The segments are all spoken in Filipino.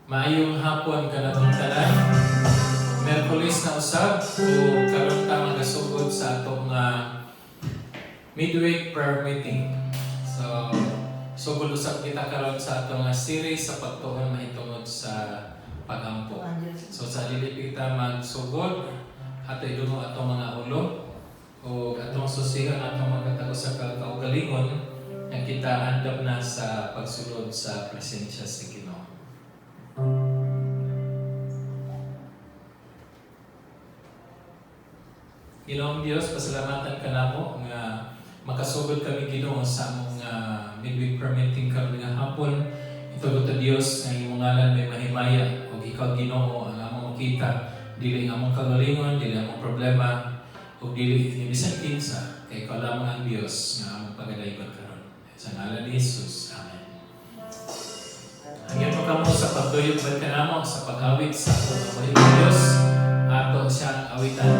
Maayong hapon kanatong tanan. Merkulis na usab o karon ta magasugod sa atong midweek prayer meeting. So sugod usab kita karon sa atong series sa pagtuon mahitungod sa pagampo. So sa dili kita magsugod ato idungo atong mga ulo o atong susihan atong magkatago sa kaugalingon nga kita andam na sa pagsulod sa presensya sa Ginoo. Ginoong Dios, pasalamatan ka namo nga makasugod kami Ginoo sa among midweek prayer meeting karon nga hapon. Ito ta Dios nga imong ngalan may mahimaya ug ikaw Ginoo ang among makita dili ang among kagalingon, dili ang among problema ug dili bisan kinsa kay ikaw lamang ang Dios nga among pagadayon karon. Sa ngalan ni Jesus. Amen. Hangyan mo kamo sa pagtuyok ba ka namo sa pag-awit sa atong Diyos ato siyang awitan.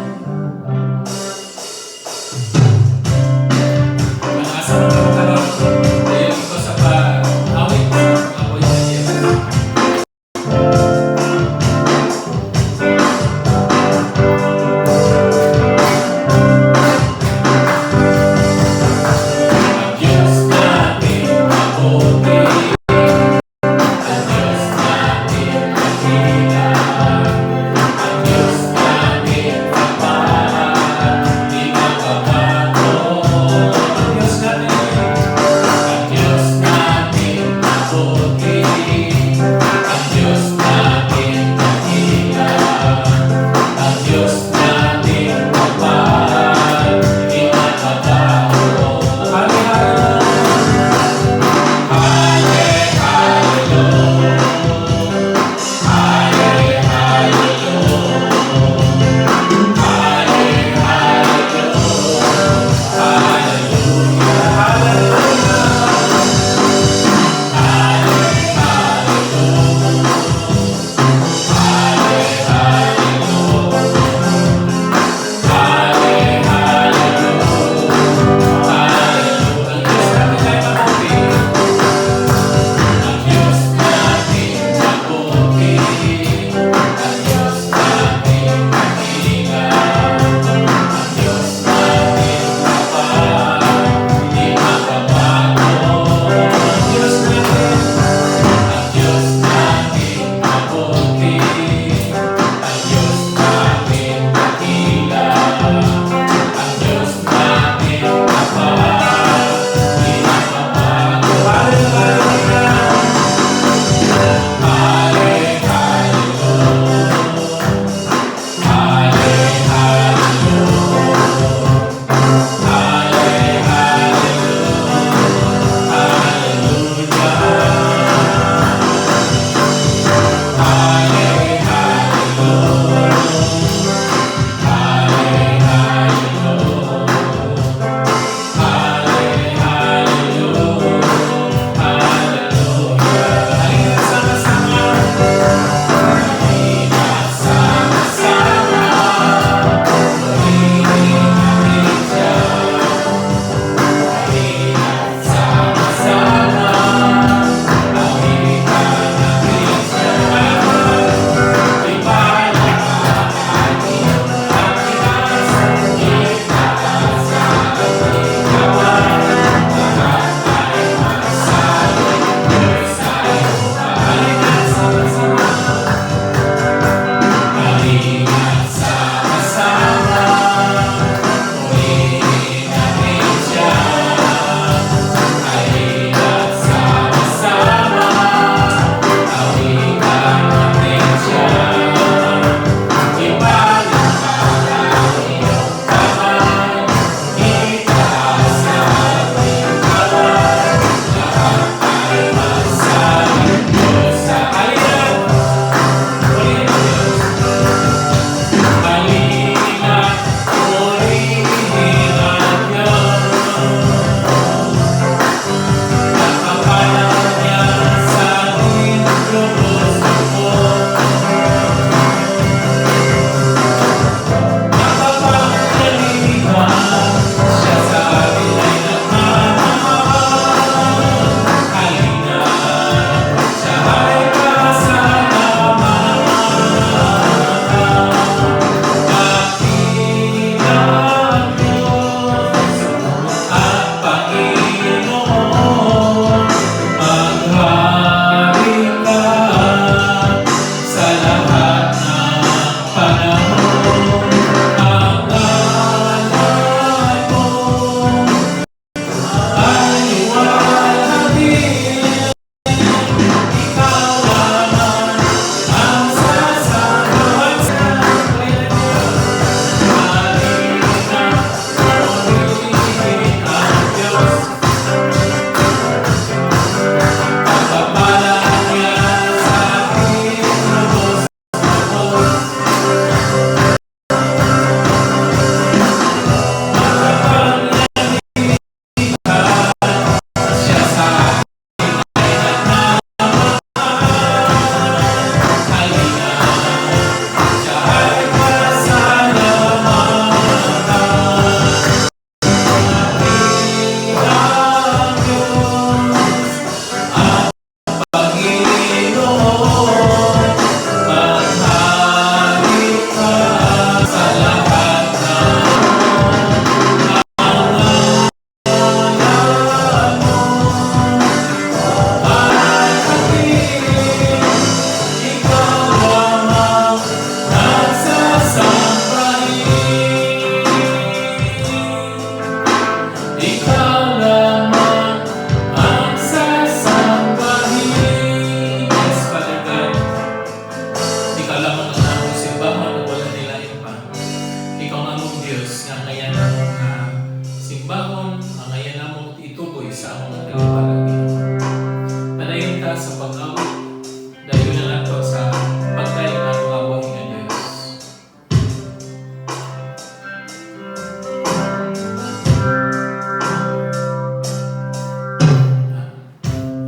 pag-awit. Dayon na nato sa pagkain ng atong abuhi nga Dios.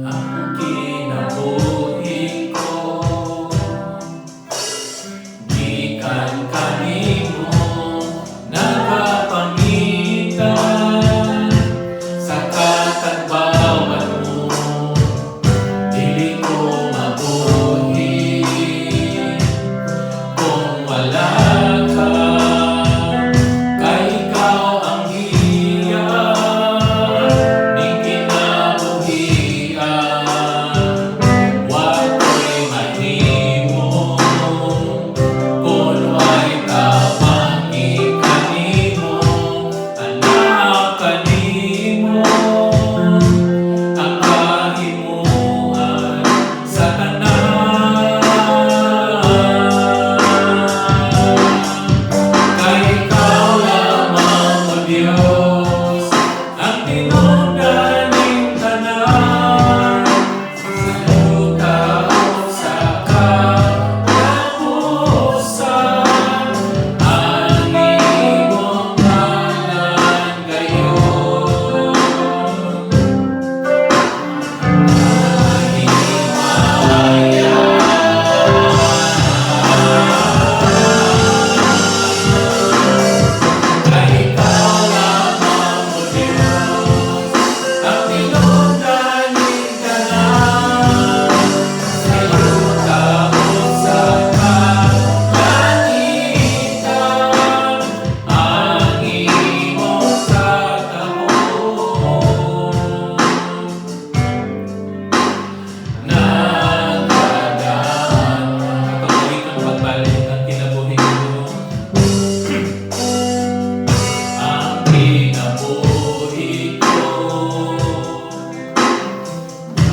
Ang kinabuhi ko gikan kanimo nagapangitan sa katagbawan mo. Dili ko mabuhi kung wala ka, kay ikaw ang hiyang ning kinabuhian. Wako'y mahimo kung way tabangi kanimo, anak kanimo ang kahimuan sa tanan. Kay ikaw lamang o Diyos ang tinunggaling tanan. Sa'yo tao sa katapusan, ang imong ngalan gayon. Kay ikaw lamang o Diyos ang tinunggaling tanan. Sa'yo taos sa kalangitan, ang imong katahon. Nagdadaan kapalit ang pagbalik ang kinabuhi ko. Ang kinabuhi ko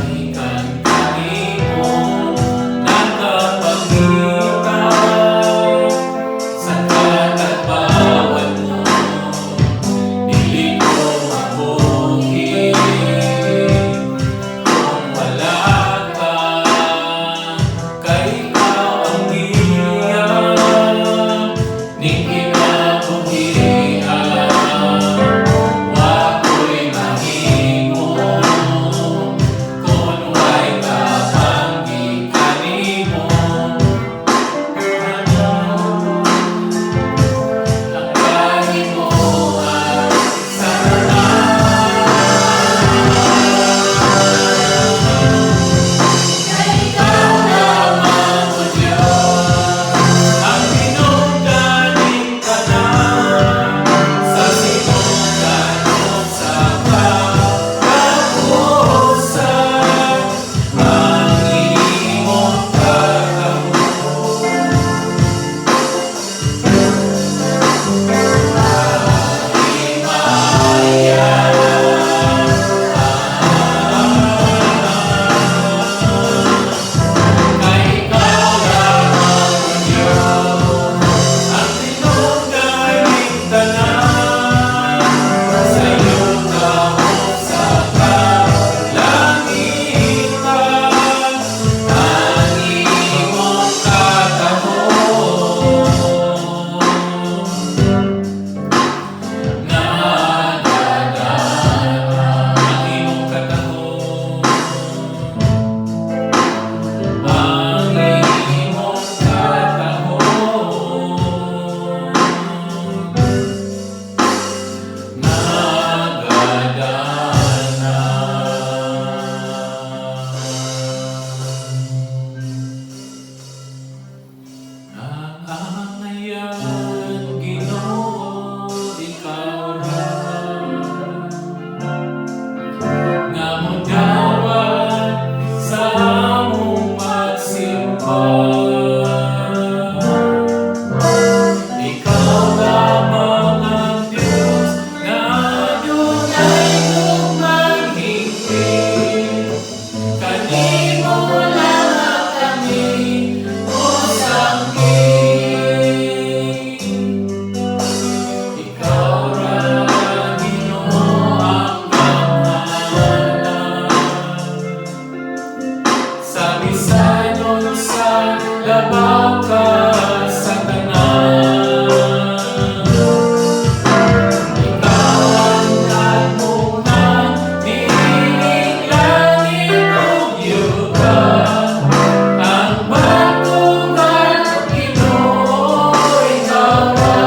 gikan kanimo nagapangitan sa katagbawan mo. Dili ko mabuhi kung wala ka, kay ikaw ang hiyang ning kinabuhian. Wako'y mahimo kung way tabangi kanimo, ang kahimuan sa Kay ikaw lamang o Diyos ang tinunggaling tanan. Sa sinunggan o sa katapusan, ang imong katahon. Kay ikaw lamang o Diyos ang tinunggaling tanan. Sa'yo taos sa kalangitan, ang imong katahon. Nagdadaan ang imong katahon, ang imong katahon. Ang angayan, Ginoo, ikaw ra nga modawat sa among pagsimba. Ikaw lamang ang Diyos nga adunay lumanghingpit. Kanimo lamang kami usangkin. Ikaw ra Ginoo ang gamhanan sa labaw ka sa tanan. Ikaw ang nagmunang nining langit ug yuta, ang batugan Ginoo ikaw ra.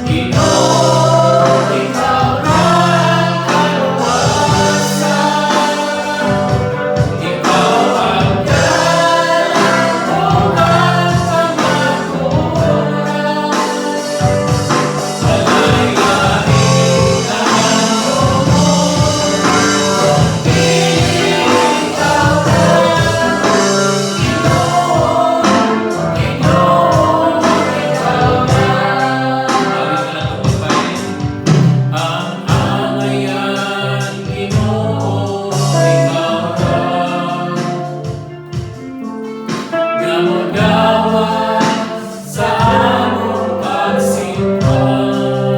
Ginoo ikaw ra ang kaluwasan, ikaw ang kalaugan kamaguran. Walay-lain ang tungod, kundi ikaw ra. Ginoo ikaw ra. Balik na lang ito magpalit. Ang angayan Ginoo ikaw ra. Gamod-gawad sa among pagsimpan,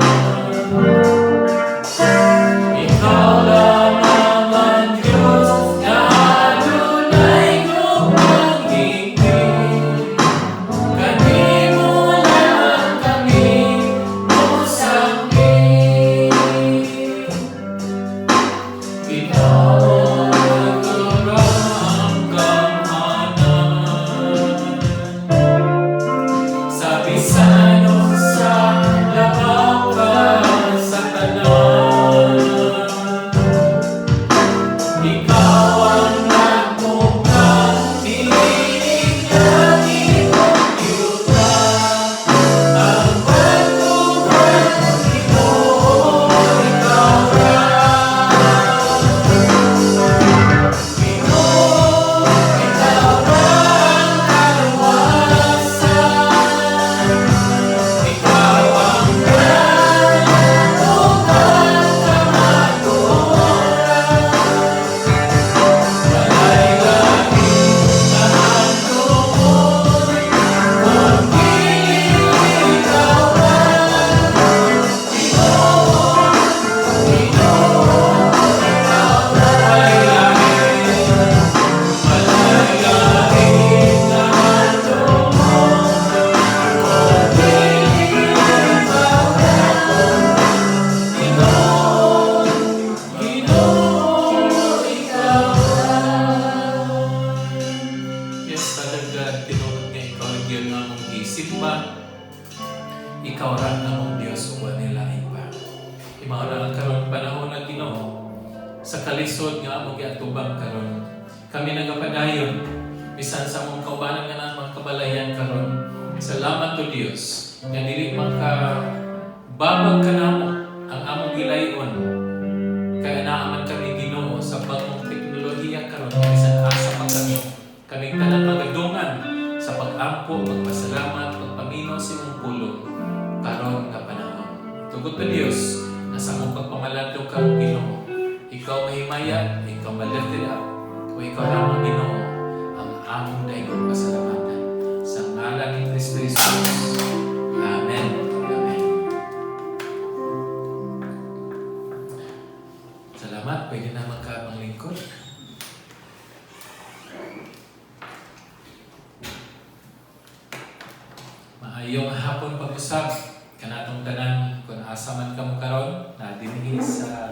ikaw lamang ang Diyos na adunay gugmang hingpit. Kanimo lang kami musangkit. Ginoo ikaw ra ang kamhanan, sa bisan o sa labaw ka sa tanan. Ikaw ang nagmukhang nining langit ug yuta, ang batugan Ginoo ikaw ra. Ginoo ikaw ra ang kaluwasan, ikaw ang kalaugan kamaguran. Walay-lain ang tungod, kundi ikaw ra. Ginoo ikaw ra. Walay-lain ang tungod, kundi ikaw ra. Ginoo ikaw ra. Yes, Father God, tinuod nga ikaw ang Diyon nga mong isimba. Ikaw ra nga mong Diyos ug wala lain pa. Imaura ang karon panahon na Ginoo, sa kalisod nga among giatubang karon. Kami nagapadayon bisan sa among kaubanan nga nang mga kabalayan karon. Salamat to Dios nga dili man ka babag kanamo ang among gilayon. Kaya naaman kami Ginoo sa bagong teknolohiya karon, bisan asa pa kaming tanan magadungan sa pag-ampo, pagpasalamat, pagpaminaw sa imong pulong karon nga panahon. Tugot to Dios na sa among pagpamaladlong karong Ginoo, ikaw mahimaya, ikaw malifted up, o ikaw lamang Ginoo ang among daigong pasalamatan. Sa ngalan ni Kristo Jesus. Amen. Amen. Salamat. Pwede na magkapanglingkod. Maayong hapon pag-usap kanatong tanan kung asa man kamo karon na dinhi sa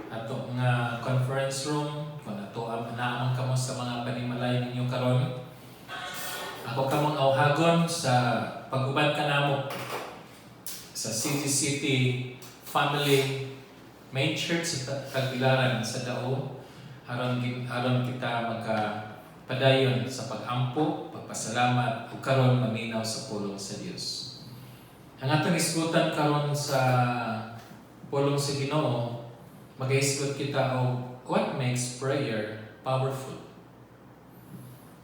ato nga conference room, kung ato naamang kamo sa mga panimalay ninyo karon. Ako kamong awhagon sa pag-uban kanamo sa City Family Main Church sa Tagbilaran sa Dao, aron kita magpadayon sa pag-ampo, pagpasalamat ug karon maminaw sa pulong sa Dios. Ang atong isgutan karon sa pulong sa Ginoo, mag-isgot kita og what makes prayer powerful.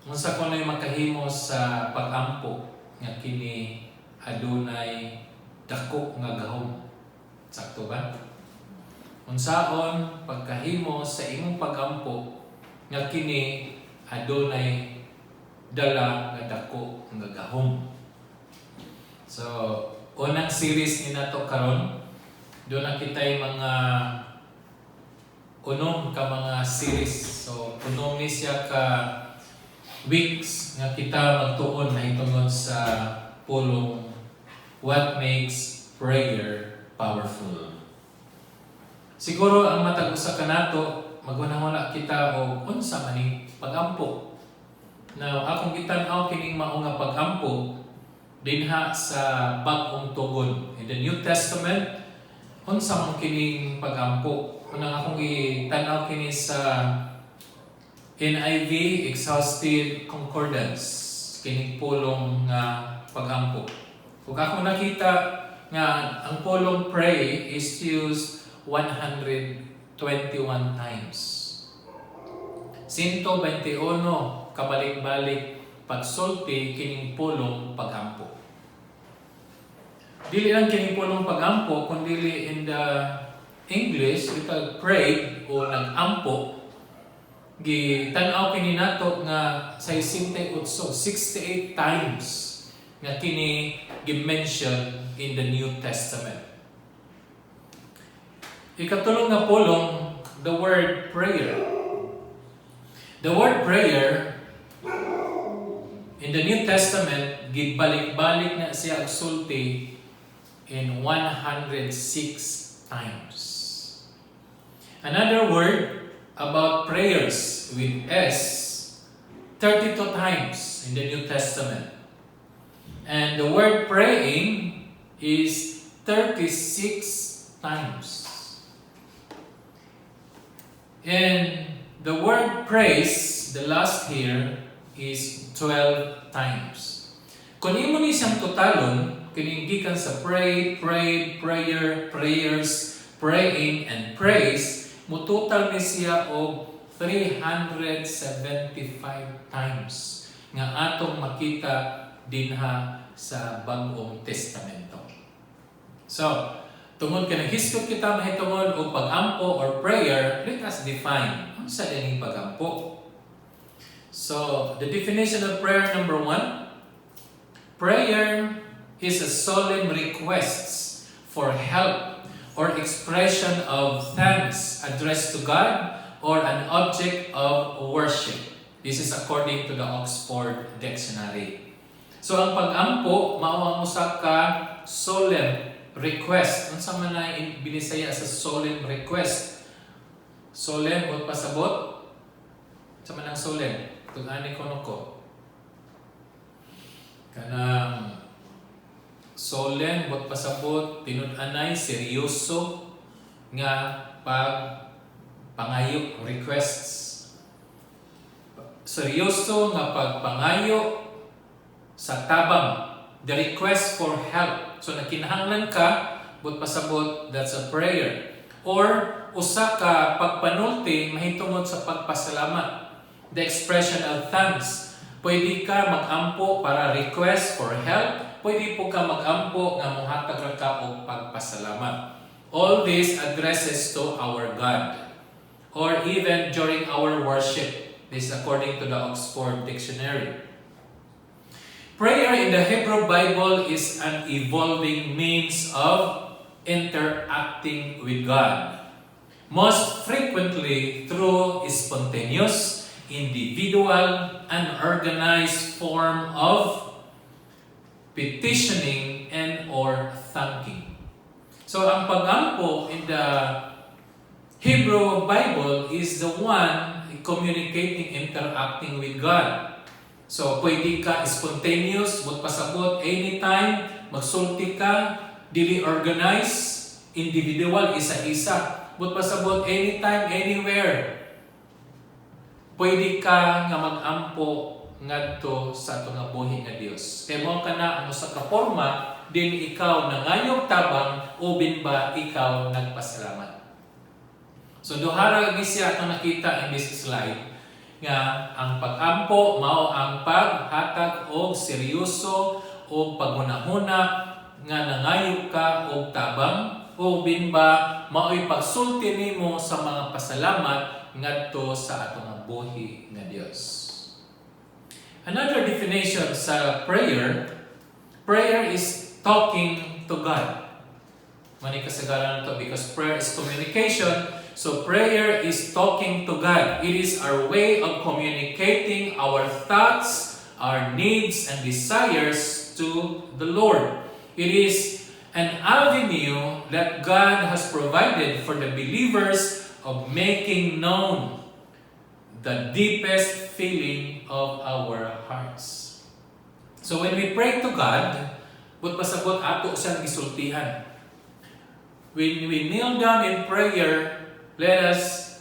Unsa kunoy makahimo sa pag-ampo nga kini adunay dako nga gahom. Sakto ba? Unsaon pagkahimo sa imong pag-ampo nga kini adunay dala nga dako nga gahom. So, unang series ni nato karon, doon na kita'y mga unom ka mga series. So, unom ni siya ka weeks nga kita magtuon na hitungod sa pulong what makes prayer powerful. Siguro ang matag usa kanato magunahon kita og unsa man ni pagampo. Now akong gitan-aw kining mao nga pagampo dinha sa bag-ong tugon. In the New Testament, unsa man kining pagampo? Unang akong gitan-aw kini sa NIV Exhaustive Concordance, kining pulong nga pagampo. Kung ako nakita nga ang pulong pray is used 121 times. 121 kabalik-balik pagsulti kining pulong pagampo. Dili lang kining pulong pagampo kundi in the English ito pray o nag-ampo gitan-aw kini nato nga sa 68 times nga kini gi-mention in the New Testament. Ikatulong nga pulong the word prayer. The word prayer in the New Testament gibalik-balik na siya og sulti in 106 times. Another word about prayers with S, 32 times in the New Testament. And the word praying is 36 times. And the word praise, the last here, is 12 times. Kung imo ni siyang totalon, kininggikan sa pray, prayed, prayer, prayers, praying, and praise, mutotal ni siya og 375 times nga atong makita dinha sa Bagong Testamento. So, tungod ka naghiskot kita mahitungod og pagampo or prayer, let us define unsa dining pagampo. So, the definition of prayer number 1, prayer is a solemn request for help or expression of thanks addressed to God or an object of worship. This is according to the Oxford Dictionary. So ang pagampo mao ang usa ka solemn request. Unsa man ay binisaya sa solemn request? Solemn o pasabot? Sa man ang solemn? Tug-ani ko kanang solemn bot pasabot tinud-anay seryoso nga pagpangayo requests. Seryoso nga pagpangayo sa tabang, the request for help. So nakinahanglan ka bot pasabot, that's a prayer. Or usa ka pagpanulti mahitungod sa pagpasalamat, the expression of thanks. Pwede ka mag-ampo para request for help. Pwede po ka mag-ampo nga mohatag ra ka og pagpasalamat. All this addresses to our God. Or even during our worship. This is according to the Oxford Dictionary. Prayer in the Hebrew Bible is an evolving means of interacting with God. Most frequently through spontaneous, individual, unorganized form of petitioning and or thanking. So ang pagampo in the Hebrew Bible is the one communicating, interacting with God. So pwede ka spontaneous, magpasabot anytime, magsulti ka, dili organized, individual, isa-isa, magpasabot anytime, anywhere. Pwede ka nga mag-ampo ngadto sa ato nga buhi nga Dios. Kay mao kana ang usa ka porma din ikaw nangayog tabang o binba ikaw nagpasalamat. So duhara ni siya atong nakita in this slide nga ang pag-ampo mao ang paghatag og seryoso o paghunahuna nga nangayog ka og tabang o binba mao'y pagsulti nimo sa mga pasalamat ngadto sa atong buhi nga Dios. Another definition sa prayer is talking to God. Mani kasagaran to because prayer is communication So prayer is talking to God. It is our way of communicating our thoughts, our needs, and desires to the Lord. It is an avenue that God has provided for the believers of making known the deepest feeling of our hearts. So when we pray to God, but pasabot ato siyang gisultihan. When we kneel down in prayer, let us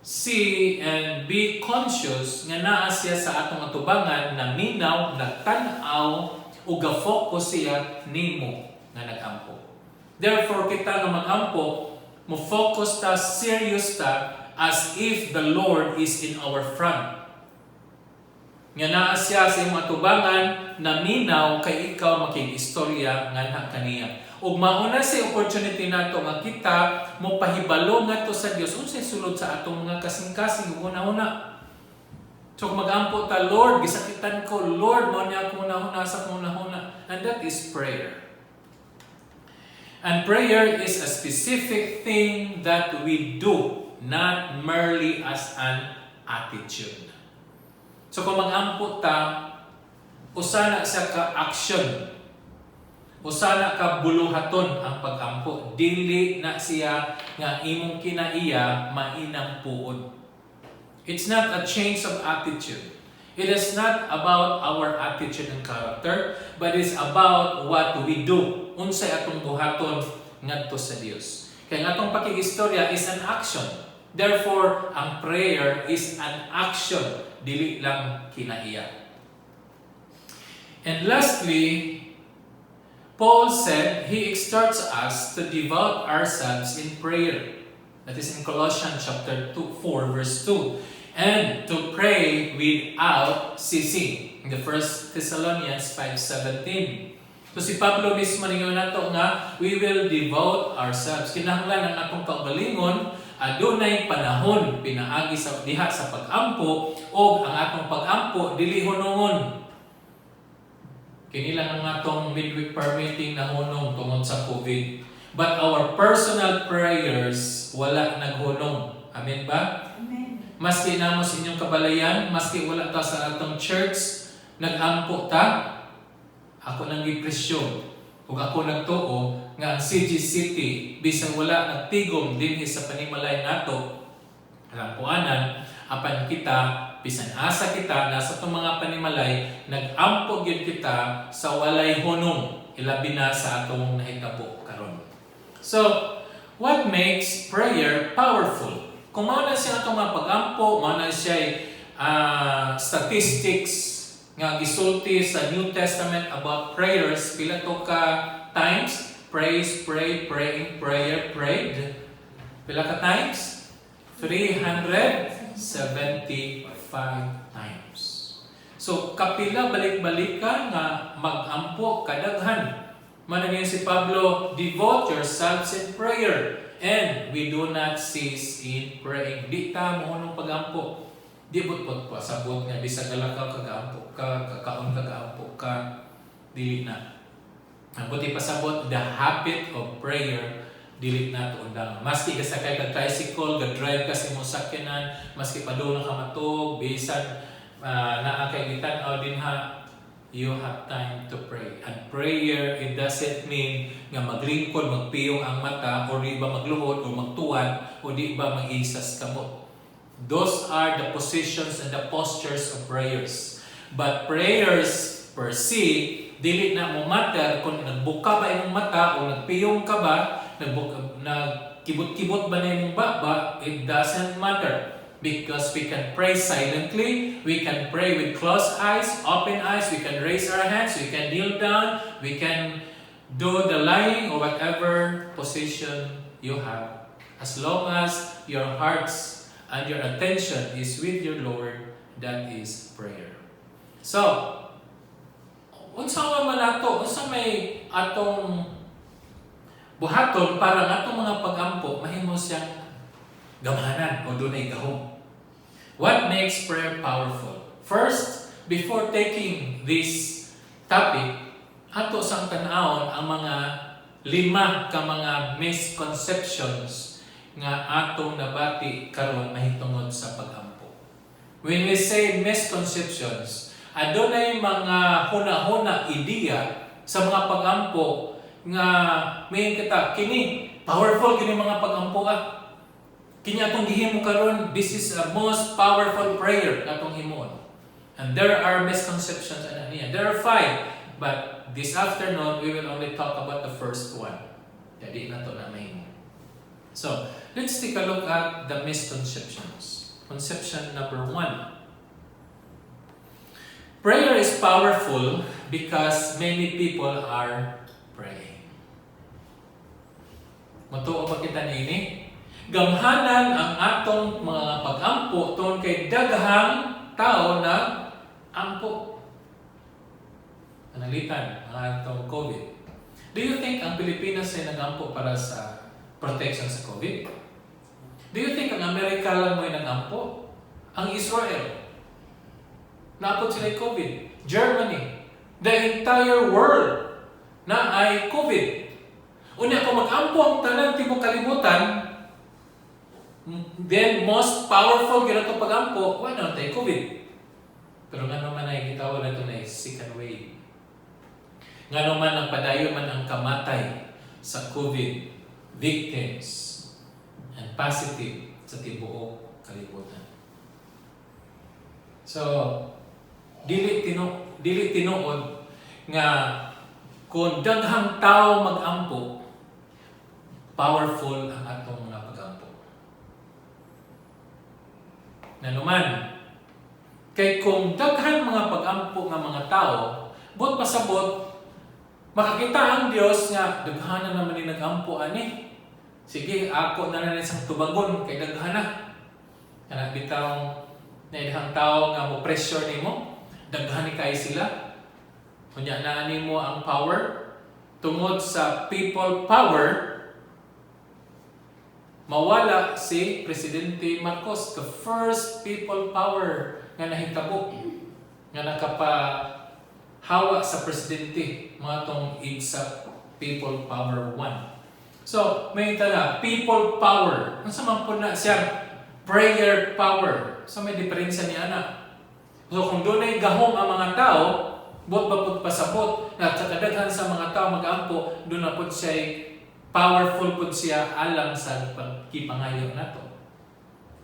see and be conscious nga naa siya sa atong atubangan na minaw, nagtanaw, o ga-focus siya nimo nga nagampo. Therefore, kita nga magampo, mo focus ta, serious ta, as if the Lord is in our front. Nga naa siya sa imong atubangan na minaw kay ikaw makig-istorya nga na kaniya. Ug mauna si opportunity nato nga kita mo pahibalo ngadto sa Dios unsay sulod sa atong mga kasing-kasing una-una. So kung magampo ta, Lord, gisakitan ko, Lord, mo niya ako una-una sa una-una. And that is prayer. And prayer is a specific thing that we do, not merely as an attitude. So kung magampo ta, usana sa ka-action. Usana ka buluhaton ang pagampo. Dili na siya nga imong kinaiya mainang puod. It's not a change of attitude. It is not about our attitude and character, but it's about what we do. Unsay atong buhaton ngadto sa Dios. Kaya nga atong pakig-istorya is an action. Therefore, ang prayer is an action, dili lang kinaiya. And lastly, Paul said he exhorts us to devote ourselves in prayer. That is in Colossians chapter 4, verse 2. And to pray without ceasing. In the 1 Thessalonians 5:17. So si Pablo mismo ninyo nato nga, we will devote ourselves. Kinahanglan ang atong kaugalingon, adunay panahon pinaagi sa diha sa pag-ampo o ang atong pag-ampo dili hunongon. Kini lang ang atong midweek prayer meeting na hunong tungod sa COVID. But our personal prayers wala naghunong. Amen ba? Amen. Maski namo sa inyong kabalayan, maski wala ta sa atong church, nagampo ta, ako nang gipresyon. Ug ako nagtuo nga ang CG City bisan wala nagtigom dinhi sa panimalay nato, alampuanan apan kita bisan asa kita nasa itong mga panimalay, nag-ampo gyud kita sa walay hunong, ilabi na sa atong nahitabo karon. So, what makes prayer powerful? Kung mao na siya atong mga pag-ampo, mao na siya statistics nga gisulti sa New Testament about prayers, pila to ka times? Praise, pray, praying, prayer, prayed. Pila ka times? 375 times. So, kapila balik-balik ka nga mag-ampo kadaghan. Manangin si Pablo, devote yourselves in prayer and we do not cease in praying. Di ta mohonong pag-ampo. Di butbot pa sabot nga bisag galakaw kag-ampo ka, kakaon kag-ampo ka, dili na. Ang buti pasabot, the habit of prayer dili na to undang. Maski ka sakay ka tricycle, ga-drive ka sa imong sakyanan, maski padulong ka matug, bisan naa kay gitan-aw din ha, you have time to pray. And prayer, it doesn't mean nga maglingkod, magpiyong ang mata, o di ba magluhod, o magtuwan, o di ba mag-isas kamot. Those are the positions and the postures of prayers. But prayers per se, dili na mo matter kung nagbuka ba imong mata o nagpiyong ka ba, nagkibot-kibot ba na imong baba, it doesn't matter. Because we can pray silently, we can pray with closed eyes, open eyes, we can raise our hands, we can kneel down, we can do the lying or whatever position you have. As long as your hearts and your attention is with your Lord, that is prayer. So, unsa man ato, unsa may atong buhaton para atong mga pag-ampo mahimo siyang gamhanan o dunay gahom. What makes prayer powerful? First, before taking this topic, ato sang tan-awon ang mga 5 ka mga misconceptions nga atong nabati karon mahitungod sa pag-ampo. When we say misconceptions, adunay mga huna-huna ideya sa mga pag-ampo nga may kita kini powerful kini mga pag-ampo kini atong gihimo karon, this is a most powerful prayer atong himuon. And there are misconceptions ana niya. There are 5, but this afternoon we will only talk about the first one. Jadi na to na mahimo. So, let's take a look at the misconceptions. Conception number 1. Prayer is powerful because many people are praying. Matuo pa kita niini? Gamhanan ang atong mga pag-ampo tungod kay daghang tao na ampo. Panalitan ang atong COVID. Do you think ang Pilipinas ay nag-ampo para sa protection sa COVID? Do you think ang Amerika lang mo ay nag-ampo? Ang Israel, naapot sila COVID. Germany, the entire world na ay COVID. Unya kung mag-ampo ang tanan tibok kalibutan, then most powerful ginato pag-ampo, wala tayo COVID. Pero nga naman ay kita wala ito na second wave. Nga naman ang padayon man ang kamatay sa COVID victims and positive sa tibuok kalibutan. So, dili tinuod nga kung daghang tao mag-ampo, powerful ang atong mga pag-ampo. Nanuman, kay kung daghan mga pag-ampo nga mga tao, but pasabot, makakita ang Dios nga daghanan naman ni nag-ampo ani. Sige, ako na isang tubagon kay daghan na. Kana bitaw na idahang tao nga mo pressure nimo, daghan ni kay sila. Kunya na nimo ang power tungod sa people power. Mawala si Presidente Marcos, the first people power nga nahitabo, nga nakapahawa sa presidente, mga tong IDSA people power 1. So, may tala, people power. Ano sa man po na siya? Prayer power. So, may diferensya ni ana. So, kung doon ay gahom ang mga tao, bot ba po pasabot, at sa kadaghan sa mga tao mag-ampo, doon na po siya powerful po siya alang sa pagkipangayo na to.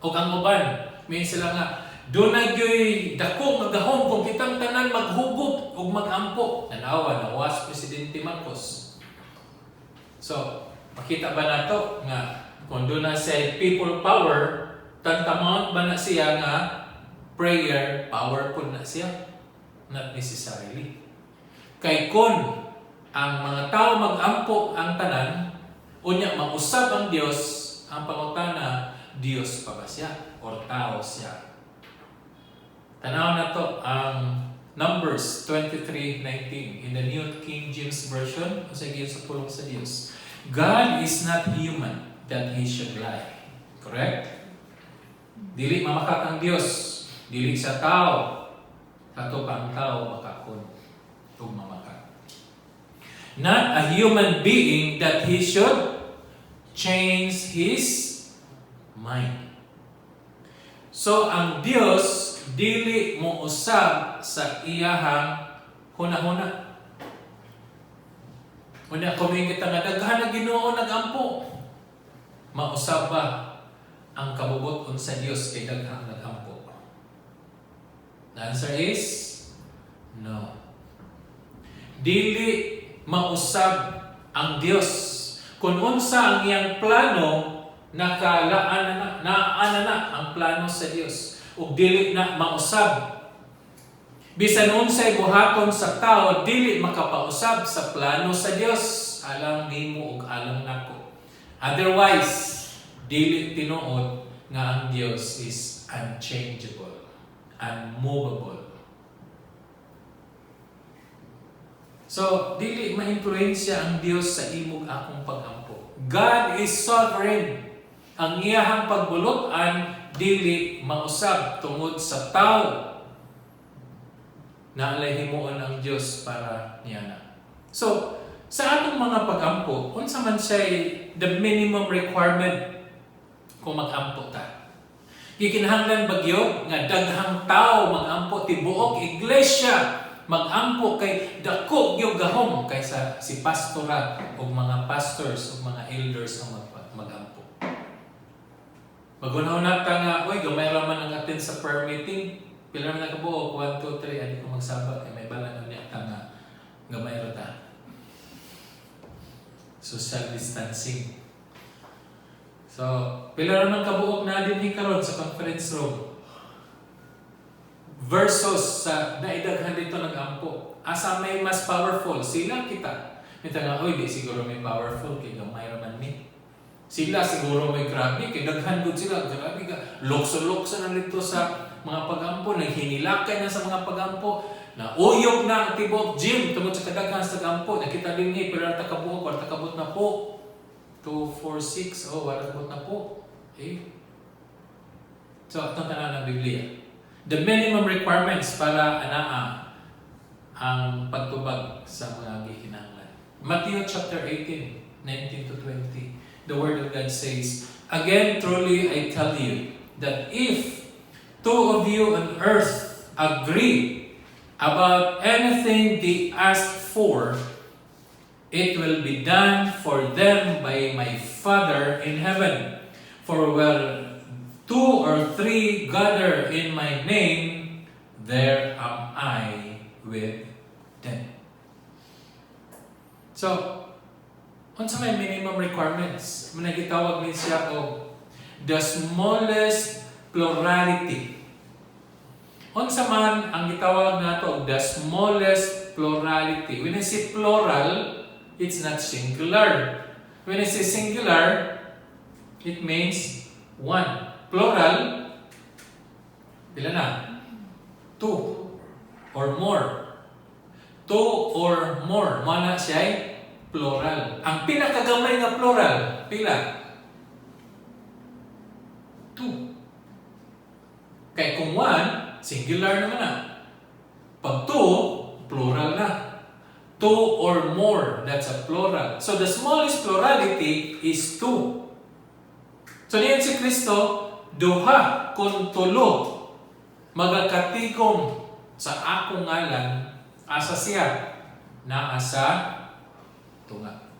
O ang uban, may sila nga, doon na yo'y dako magahom kung kitang tanan maghugot o mag-ampo. Nanawa, nawas Presidente Marcos. So, makita ba na to nga kung doon na siya people power, tantamount ba na siya nga prayer powerful na siya? Not necessarily. Kay kun ang mga tao mag-ampo ang tanan, unya mausab ang Dios, ang pangutana, Dios pa ba siya or tao siya? Tanaw na to ang Numbers 23:19 in the New King James Version. Sige sa pulong sa Dios. God is not human that He should lie. Correct? Dili mamakat ang Dios. Dili sa tao. Kato pa ang tao makakon o mamakat. Not a human being that He should change His mind. So, ang Dios dili mo usab sa iyahang huna-huna. Una, kuming kita nga daghan na Ginoo nag-ampo. Mausab ba ang kabubuton sa Dios kay daghang nag-ampo? The answer is no. Dili mausab ang Dios kung unsa ang iyang plano nakalaan na ang plano sa Dios ug dili na mausab. Bisan unsay buhaton sa tao dili makapausab sa plano sa Dios alang nimo ug alang nako. Otherwise, dili tinuod nga ang Dios is unchangeable, unmovable. So, dili ma-influensya ang Dios sa imong akong pag-ampo. God is sovereign. Ang iyahang pagbulot-an dili mausab tungod sa tao. Naalay himuon ang Dios para niya na. So, sa atong mga pag-ampo, unsa man siya the minimum requirement kung mag-ampo ta. Gikinahanglan bagyo nga daghang tao mag-ampo tibuok iglesia mag-ampo kay dako gyud gahom kaysa si pastora o mga pastors o mga elders ang mag-ampo. Magunaw na ta nga, oy, gamay ra man ang attend sa prayer meeting. Pila man nakabuok, 1, 2, 3, ani ko magsaba kay may bala na niya ta nga gamay ra ta. Social distancing. So, pila ra man kabuok na dinhi karon sa conference room. Versus sa naidaghan dito nag-ampo. Asa may mas powerful, sila kita. Ito nga, oy, di siguro may powerful, kaya gamay raman ni. Sila siguro may grabe, kaya daghan good sila, grabe ka. Lokso-lokso na dito sa mga pag-ampo, naghinilakay na sa mga pag-ampo, na uyog na ang tibok gym, tungkol sa kadaghan sa pag-ampo, nakita din ni, pero takabuok, wala takabot na po. 2, 4, 6, oh, wala takabot na po. Okay? So, itong tanan ng Biblia. The minimum requirements para anaa ang pagtubag sa mga gihinahanglan. Matthew chapter 18, 19 to 20. The word of God says, "Again, truly I tell you, that if two of you on earth agree about anything they ask for, it will be done for them by my Father in heaven. For where 2 or 3 gather in my name, there am I with them." So, unsa may minimum requirements? Managitawag ni siya o the smallest plurality. Unsa man ang gitawag nato og the smallest plurality. When I say plural, it's not singular. When I say singular, it means one. Plural, pila na? 2 or more. 2 or more. Mana siya ay plural. Ang pinakagamay nga plural, pila? 2. Kaya kung 1, singular naman na. Pag 2, plural na. 2 or more, that's a plural. So the smallest plurality is 2. So niyan si Kristo, duha kun tulo magakatigom sa akong ngalan asa siya na asa tunga.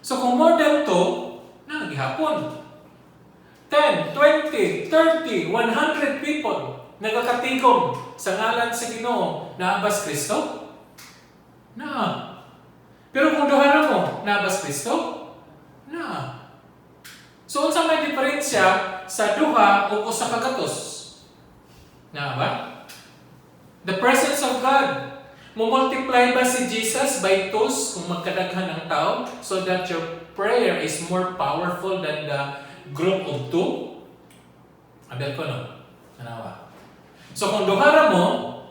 So kung more than 2, nagihapon. 10, 20, 30, 100 people nagakatigom sa ngalan sa Ginoo na abas Kristo? Na. Pero kung duha mo na abas Kristo? Na. So unsa may diferensya sa duha o usa ka gatos? Na ba? The presence of God. Mo-multiply ba si Jesus by 2 kung magkadaghan ang tao so that your prayer is more powerful than the group of 2? Abel ko no? Nanawa. So kung duhara mo,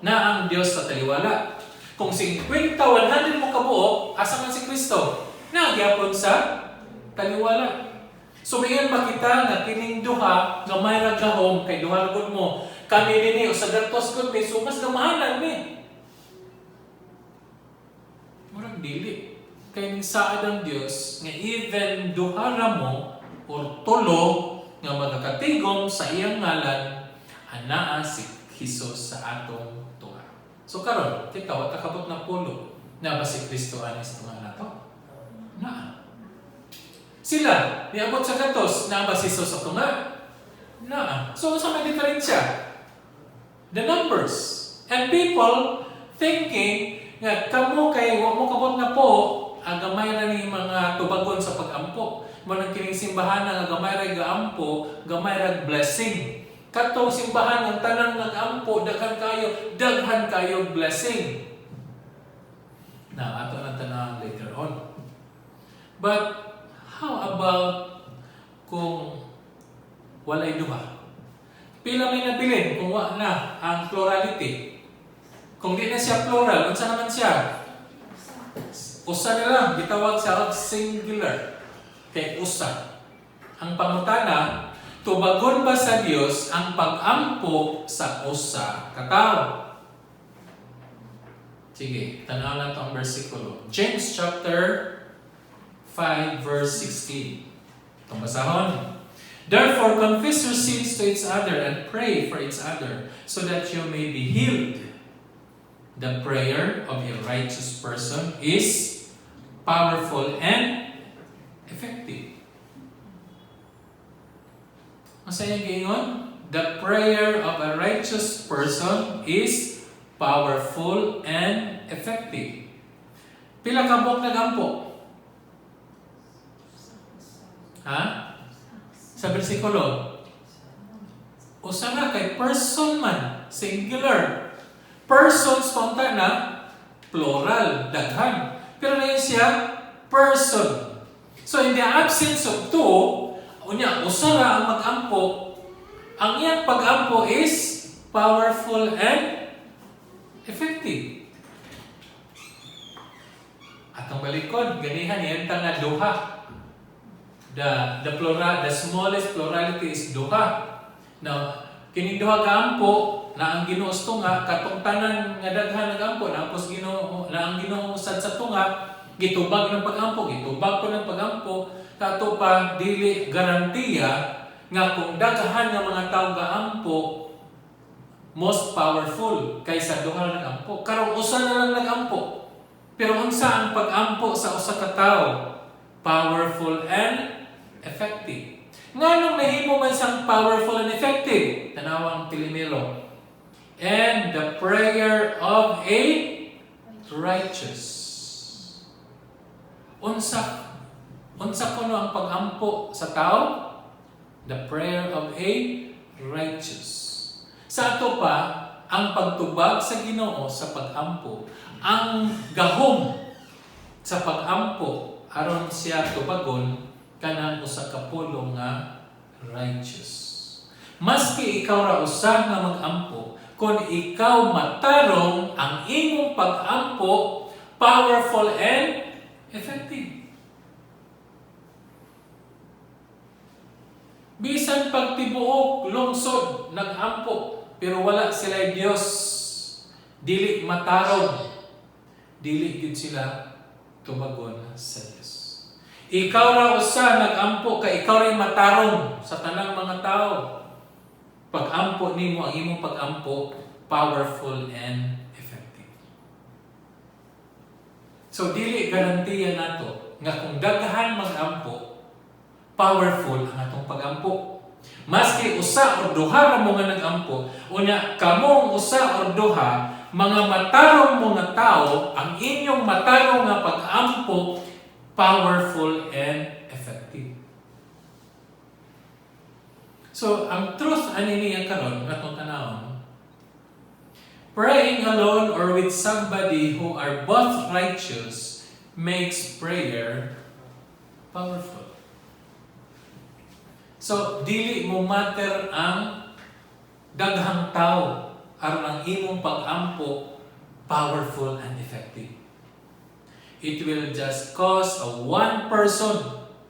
na ang Diyos sa taliwala. Kung 50, 100 mo kabuok, asa man si Kristo? Nagyapon sa taliwala. So mayon makita nga kining duha nga may ragahom kay duha gud mo. Kami dinhi sa datos gud may sumas gamahanan ni. Murag dili kay ning saad ang Dios nga even duha ra mo or tulo nga magakatigom sa iyang ngalan anaa si Hesus sa atong tuwa. So karon kita wa takabot na pulo na ba si Kristo ani sa tunga nato? Na. Sila, niabot sa gatos, na ba si Jesus sa tunga? Na. So, sa may diferensya? The numbers. And people thinking nga kamo kay wa mo kabot na po, agamay na ni mga tubagon sa pag-ampo. Manang kining simbahan nga gamay ra gaampo, gamay ra blessing. Katong simbahan ng tanang nag-ampo, daghan kayo blessing. Na ato na tanang later on. But how about kung walay duha? Pila may nabilin kung wa na ang plurality? Kung di na siya plural, unsa naman siya? Usa na lang, gitawag siya singular. Kay usa. Ang pangutana, tubagon ba sa Dios ang pag-ampo sa usa ka tawo? Sige, tanaw na itong versikulo. James chapter 5 verse 16. Itong basahon. Therefore, confess your sins to each other and pray for each other so that you may be healed. The prayer of a righteous person is powerful and effective. Masaya gingon? The prayer of a righteous person is powerful and effective. Pila ka bok nagampo? Ha? Sa bersikulo? Usa na kay person man, singular. Persons punta na plural, daghan. Pero na yun siya, person. So in the absence of two, unya, usa ra ang mag-ampo. Ang iyang pag-ampo is powerful and effective. Atong balikod, ganihan yan nga duha. The plural, the smallest plurality is duha. Now, kining duha ka ampo na ang Ginoo tunga katong tanan nga daghan nagampo na apos Ginoo na ang Ginoo sad sa tunga gitubag ng pag-ampo, gitubag ko ng pag-ampo kato pa dili garantiya nga kung daghan nga mga tawo gaampo most powerful kaysa duha na nagampo. Karon usa na lang nagampo. Pero unsa ang pag-ampo sa usa ka tawo? Powerful and effective. Nganong nahimo man sang powerful and effective? Tanawa ang Pilimelo. And the prayer of a righteous. Unsa kuno ang pag-ampo sa tao? The prayer of a righteous. Sa ato pa, ang pagtubag sa Ginoo sa pag-ampo, ang gahom sa pag-ampo aron siya tubagon kanang usa ka pulong nga righteous. Maski ikaw ra usa nga mag-ampo, kung ikaw matarong ang imong pag-ampo, powerful and effective. Bisan pagtibuok, lungsod, nag-ampo, pero wala sila Dios, dili matarong, dili gid sila tubagon sa Dios. Ikaw ra usa nag-ampo kay ikaw ray matarong sa tanang mga tao. Pag-ampo nimo ang imong pag-ampo powerful and effective. So dili garantiya nato nga kung daghan mag-ampo powerful ang atong pag-ampo. Maski usa o duha ra mo nga nag-ampo, unya kamong usa o duha mga matarong mga tao, ang inyong matarong nga pag-ampo powerful and effective. So, ang truth ani niya karon atong tanawon, praying alone or with somebody who are both righteous makes prayer powerful. So, dili mo matter ang daghang tao aron ang imong pag-ampo powerful and effective. It will just cause a one person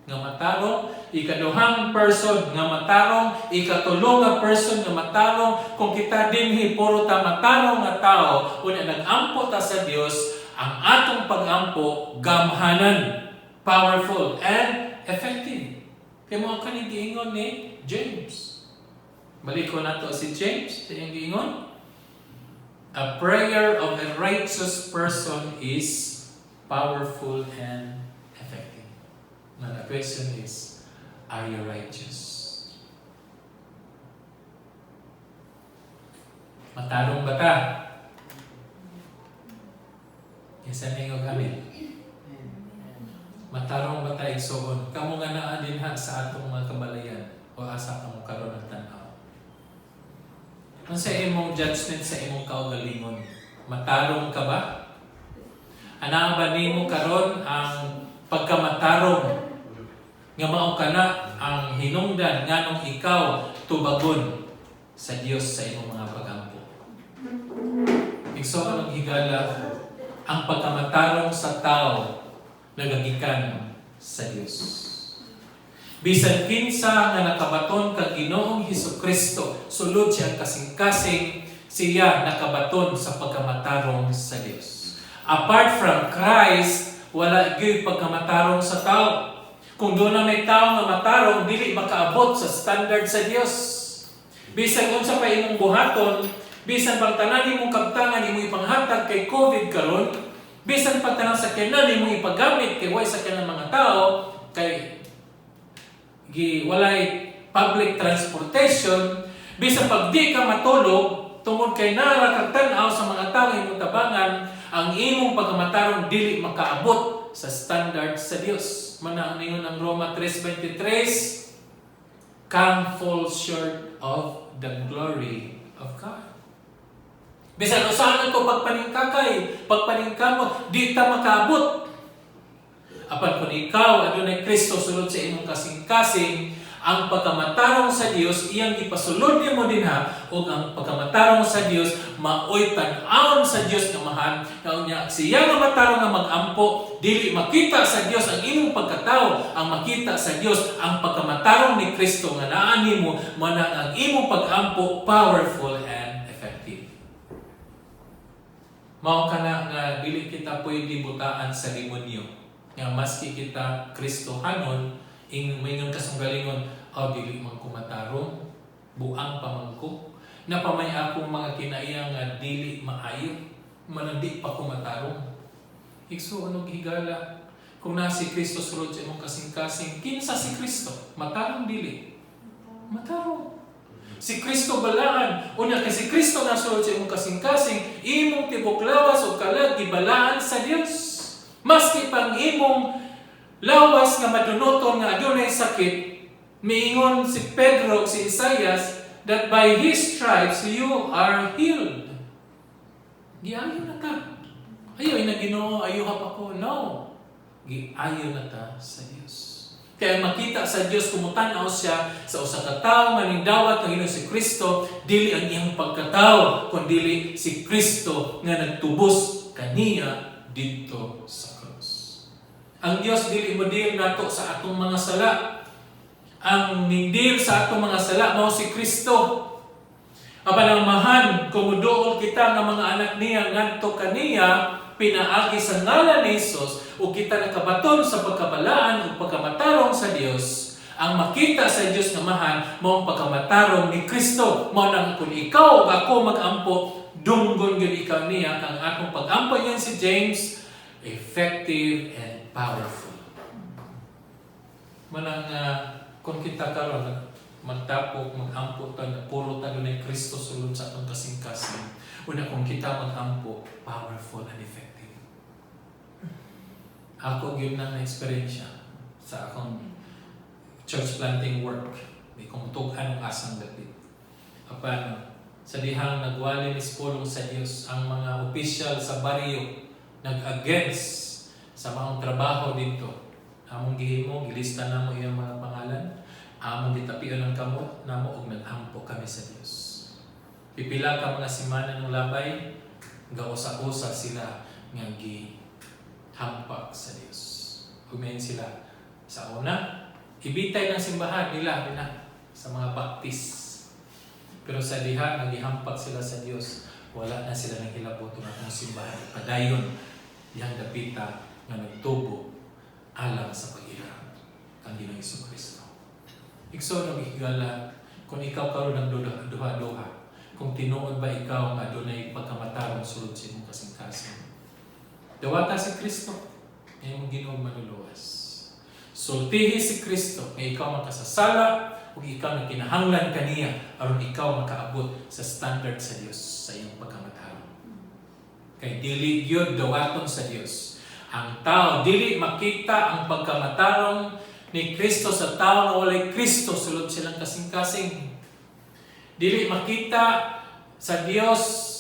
nga matarong, ikaduhang person nga matarong, ikatulong nga person nga matarong. Kung kita dinhi puro ta matarong nga tao, unya nag-ampo ta sa Dios, ang atong pag-ampo gamhanan, powerful and effective. Kaya mo kaning giingon ni James. Baliko nato si James, tiyang giingon. A prayer of a righteous person is powerful and effective. Now the question is, are you righteous? Matarong ba ta? Isa ninyo gamit. Matarong ba ta igsoon? Kamu nga naa din ha sa atong mga kabalayan o asa ka mo karon ng tanaw. Ano sa imong judgment sa imong kaugalingon? Matarong ka ba? Ana ba nimo karon ang pagkamatarong nga mao kana ang hinungdan nganong ikaw tubagon sa Dios sa imong mga pag-ampo? Igsoon ang higala ang pagkamatarong sa tao nagagikan sa Dios. Bisan kinsa nga nakabaton kang Ginoong Hesukristo, sulod siya kasing-kasing siya nakabaton sa pagkamatarong sa Dios. Apart from Christ, wala gyud pagkamatarong sa tao. Kung doon na may tao nga matarong, dili makaabot sa standard sa Dios. Bisan unsa pa imong buhaton, bisan pang tanan imong kabtangan imong ipanghatag kay COVID karon, bisan pang tanan sa sakyanan imong ipagamit kay way sakyanan mga tao, kay walay public transportation, bisan pag di ka matulog tungod kay nara kag tan-aw sa mga tao imong tabangan, ang imong pagkamatarong dili makaabot sa standard sa Dios. Mana ningon ang Roma 3:23, can fall short of the glory of God. Bisan usahan ko pagpaningkamot, di ta makaabot. Apan kung ikaw adunay Kristo sulod sa imong kasing-kasing, ang pagkamatarong sa Dios iyang ipasulod nimo dinha, ug ang pagkamatarong sa Dios maoy tan-awon sa Dios nga mahan. Kaunya siya nga matarong nga magampo, dili makita sa Dios ang imong pagkatao, ang makita sa Dios ang pagkamatarong ni Kristo nga naa nimo, manang ang imong pag-ampo powerful and effective. Mao kana nga dili kita pwede butaan sa demonyo. Nga maski kita Kristohanon, ingon kasunggalingon, dili man ko matarong, buang pamangko, na pamay akong mga kinaiya nga dili maayo, manandi pa ko matarong. Ikso anong higala? Kung na si Kristo sulod sa imong kasing-kasing, kinsa si Kristo? Matarong dili? Matarong. Si Kristo balaan. Unya kay si Kristo na sulod sa imong kasing-kasing, imong tibok lawas o kalag gibalaan sa Dios. Maski pang imong lawas nga madunoton nga adunay sakit, miingon si Pedro, si Isaias, that by His stripes you are healed. Giayo na ka. Ayaw na Ginoo, ayaw pa ko. No. Giayo na ta sa Dios. Kaya makita sa Dios kumutan-aw siya sa usa ka tawo nga nindawat nga Ginoo si Kristo, dili ang iyang pagkatao, kundi si Kristo nga nagtubos kaniya didto sa krus. Ang Dios dili model nato sa atong mga sala. Ang nindil sa atong mga sala mao si Kristo. Apanamahan kumuduol kita nga mga anak niya ngadto kaniya, pinaagi sa ngalan ni Jesus, o kita nakabaton sa pagkabalaan o pagkamatarong sa Dios. Ang makita sa Dios nga mahan mao ang pagkamatarong ni Kristo. Mao nang kung ikaw o ako mag-ampo, dunggon gyud ikaw niya kang atong pag-ampo niyan si James, effective and powerful. Manang kung kita karon magtapok, mag-ampo ta, puro ta dunay Kristo sulod sa atong kasing-kasing. Una kung kita mag-ampo, powerful and effective. Ako gyud na na-experience sa akong church planting work. May kumutug-an ang asang dapit. Apan sa dihang nagwali ni pulong sa Dios, ang mga opisyal sa baryo nag-against sa mga trabaho dito. Among gihimo, gilista na mo iyang mga pangalan. Among gitapion ang kamot namo og naghampo kami sa Dios. Pipila ka mga semana ng labay, gausa-usa sila nga gihampak sa Dios. Humayin sila sa una, ibitay ng simbahan nila sa mga baptist. Pero sa diha nagihampak sila sa Dios, wala na sila nang hilabot ng simbahan. Padayon yang dapita nga nagtubo alang sa pag-ilang kang Ginoong Jesucristo. Ikso nang higala, kung ikaw karon ang duha-duha, kung tinuod ba ikaw nga adunay pagkamatarong sulod sa imong kasing-kasing. Dawata si Kristo, nga imong Ginoong manuluwas. Sultihi si Kristo, nga ikaw makasasala, ug ikaw na kinahanglan kaniya aron ikaw makaabot sa standard sa Dios sa iyong pagkamatarong. Kay dili gyud dawaton sa Dios ang tao, dili makita ang pagkamatarong ni Kristo sa tao nga walay Kristo sulod silang kasing-kasing. Dili makita sa Dios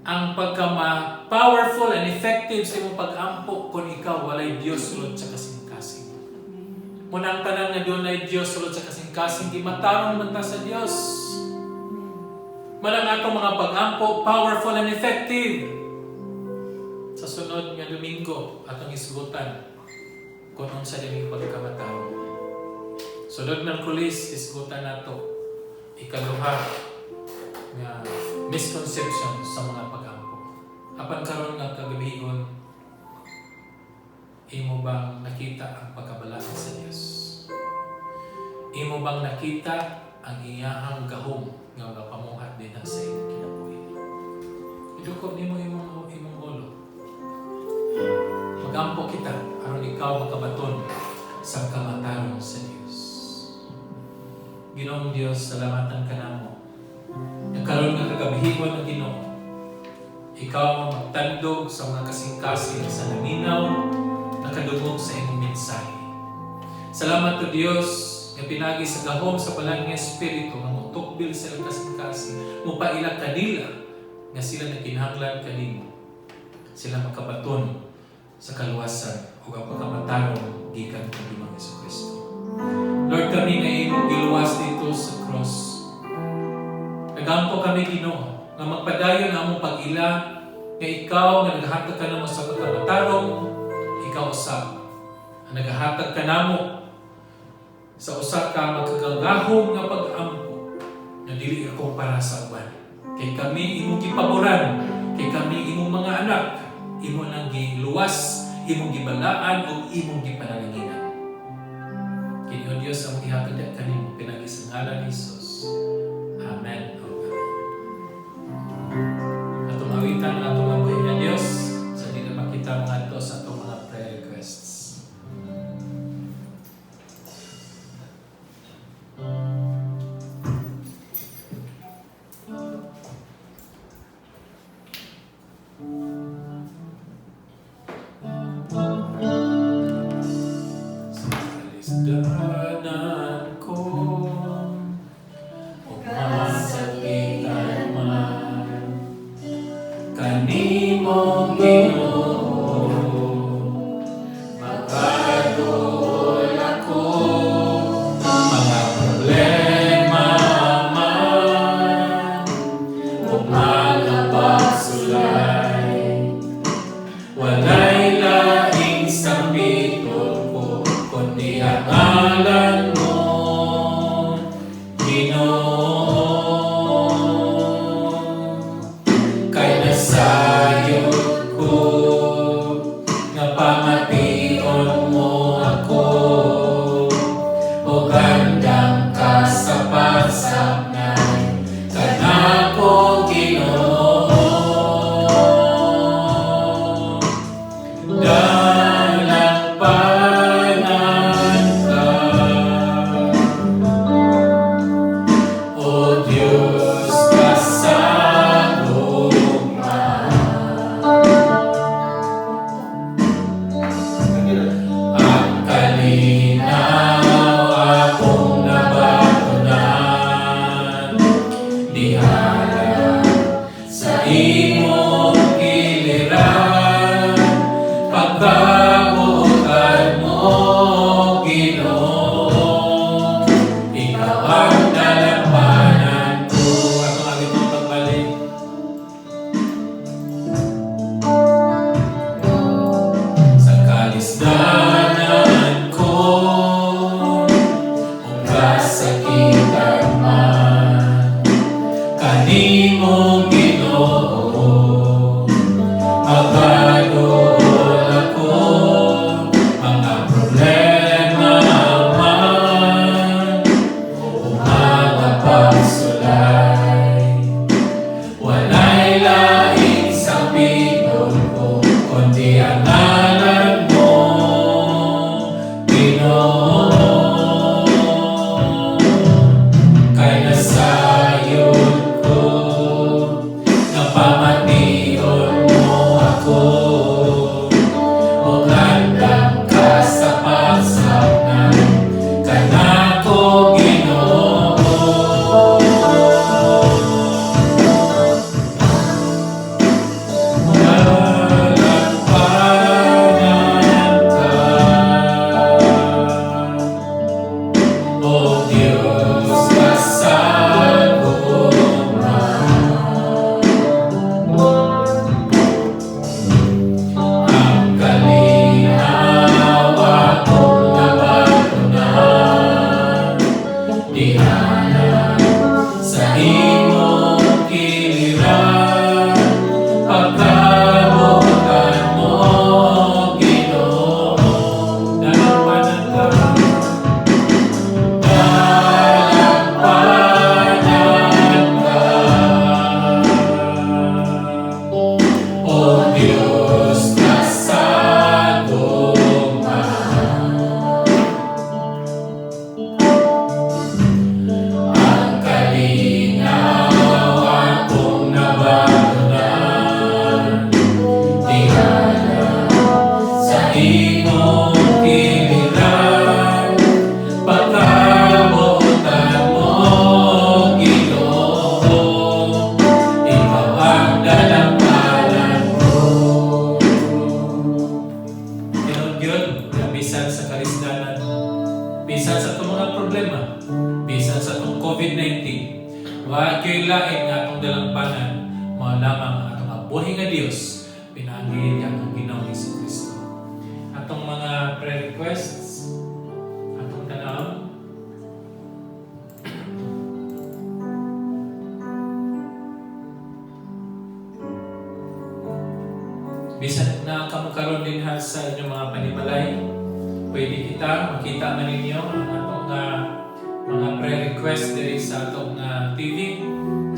ang pagkama-powerful and effective sa imong pag-ampo kung ikaw walay Dios sulod sa kasing-kasing. Munang tanan nga dunay Dios sulod sa kasing-kasing, di matarong man ta sa Dios. Manang atong mga pag-ampo powerful and effective. Sa sunod nga Domingo atong isgutan kung unsa dinhi pagkamatarong. Sunod Miyerkules isgutan nato ikaduha nga misconception sa mga pag-ampo. Apan karon nga kagabigon imo bang nakita ang pagkabalaki sa Dios? Imo bang nakita ang iyahang gahom nga pamuhat din sa imong kinabuhi? Idukot nimo imong ulo. Magampo kita aron ikaw makabaton sa kamatarong sa Dios. Ginoong Dios, salamatan ka namo. Nagkaroon nga kagabihon ng Ginoo. Ikaw ang magtandog sa mga kasing-kasing sa naminaw, nakadungog sa imong mensahe. Salamat to Dios nga pinagi sa gahom sa palanging Espiritu nga mutukbil sa ilang kasing-kasing, mupailang kanila nga sila nakinahanglan kanimo. Sila makabaton sa kaluwasan o ang pagkamatarong gikan kang Ginoong Jesucristo. Lord, kami nga imong giluwas dito sa cross. Nagampo kami, Ginoo, nga magpadayon ang among pag-ila nga ikaw nga naghahatag ka namo sa pagkamatarong, ikaw usab ang naghahatag ka namo sa usa ka magkagagahom nga pag-ampo na dili ako para sa uban. Kay kami imong gipaboran, kay kami imong mga anak, imo nang giluwas, imong gibalaan o imong gipanalanginan. Kini o Dios ang ihatag kanimo pinagi sa ngalan ni Jesus. Amen. Atong awitan ang atong abuhay na Dios sa di na makita mga ito sa atong mga prayer requests. Dahanan ko o masakitan man kanimong Ginoo, makaduol ako mga problema man o mga pagsulay, walay laing sambiton ko kundi ang ngalan mo, Ginoo. Kay nasayod ko nga pamation mo ako, o gandang ka sa pagsabnay kanako, Ginoo. Kanimong Ginoo, lain nga atong dalangpanan, mao lamang ang atong buhi nga Dios pinaagi ang Ginoong Jesucristo. Atong mga prayer requests, atong tanaw. Bisan na kamukaroon din ha sa inyong mga panimalay, pwede makita man ninyo ang atong mga prayer request diri sa atong TV.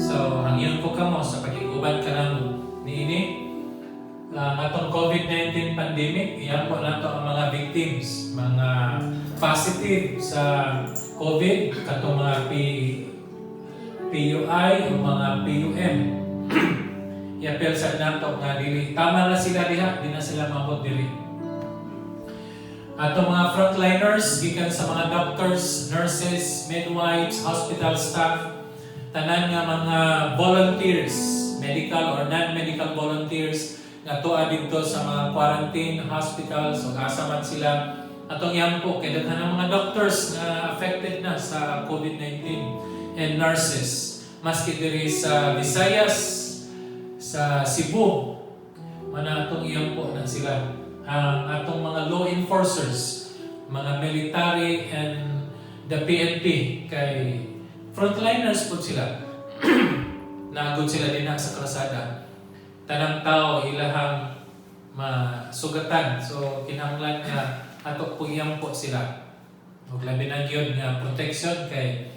So, ang iyon ko kamo sa pag-iguban ka lang niini. Atong COVID-19 pandemic, iyan po nato ang mga victims, mga positive sa COVID, katong mga PUI o mga PUM. I-appeal sa nato nga dili tama na sila diha, di na sila mabot diri. Atong mga frontliners gikan sa mga doctors, nurses, midwives, hospital staff, tanan nga mga volunteers, medical or non-medical volunteers nga tuwa dito sa mga quarantine hospitals o asa man sila. Atong yan po kay daghan ng mga doctors na affected na sa COVID-19 and nurses maski diri sa Visayas, sa Cebu, mana atong iyan po na sila. Ang atong mga law enforcers, mga military and the PNP, kay frontliners po sila. Nagod sila din sa kalsada. Tanang tao ilahang masugatan. So kinahanglan nga ato po iyan po sila. Ug labi na gyud nga protection kay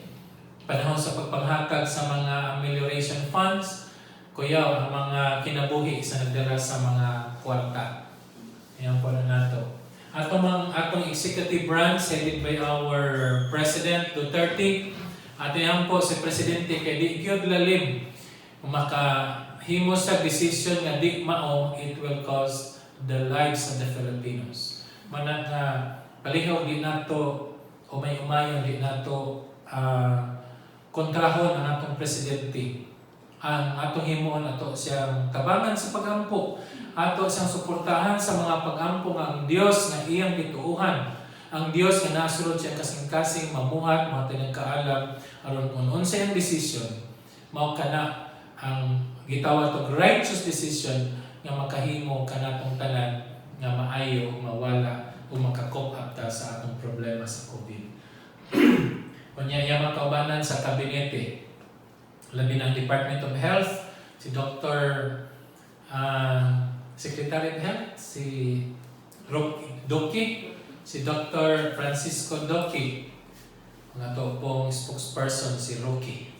panahon sa pagpanghatag sa mga amelioration funds, kuyaw ang mga kinabuhi sa nagdala sa mga kwarta. Ayan po na nato. Atong executive branch headed by our President Duterte. At yan po si Presidente kay di gyud lalim makahimo sa decision nga di mao, it will cost the lives of the Filipinos. Manang palihog di nato o may umayon di nato kontrahon ang atong Presidente. Ang atong himuon ato siyang tabangan sa pagampo, ato siyang suportahan sa mga pagampo nga ang Dios nga iyang gituuhan, ang Dios nga nasulod siya kasing-kasing mamuhat mga tinagkaalam aron unsay ang decision mao kana ang gitawag og righteous decision nga makahimo kanatong tanan nga maayo o mawala o makakop up ta sa atong problema sa COVID. Kunya iya makaubanan sa kabinete, labi ng Department of Health, si Dr. Secretary of Health, si Doki, si Dr. Francisco Doki, mga to pong spokesperson si Rocky,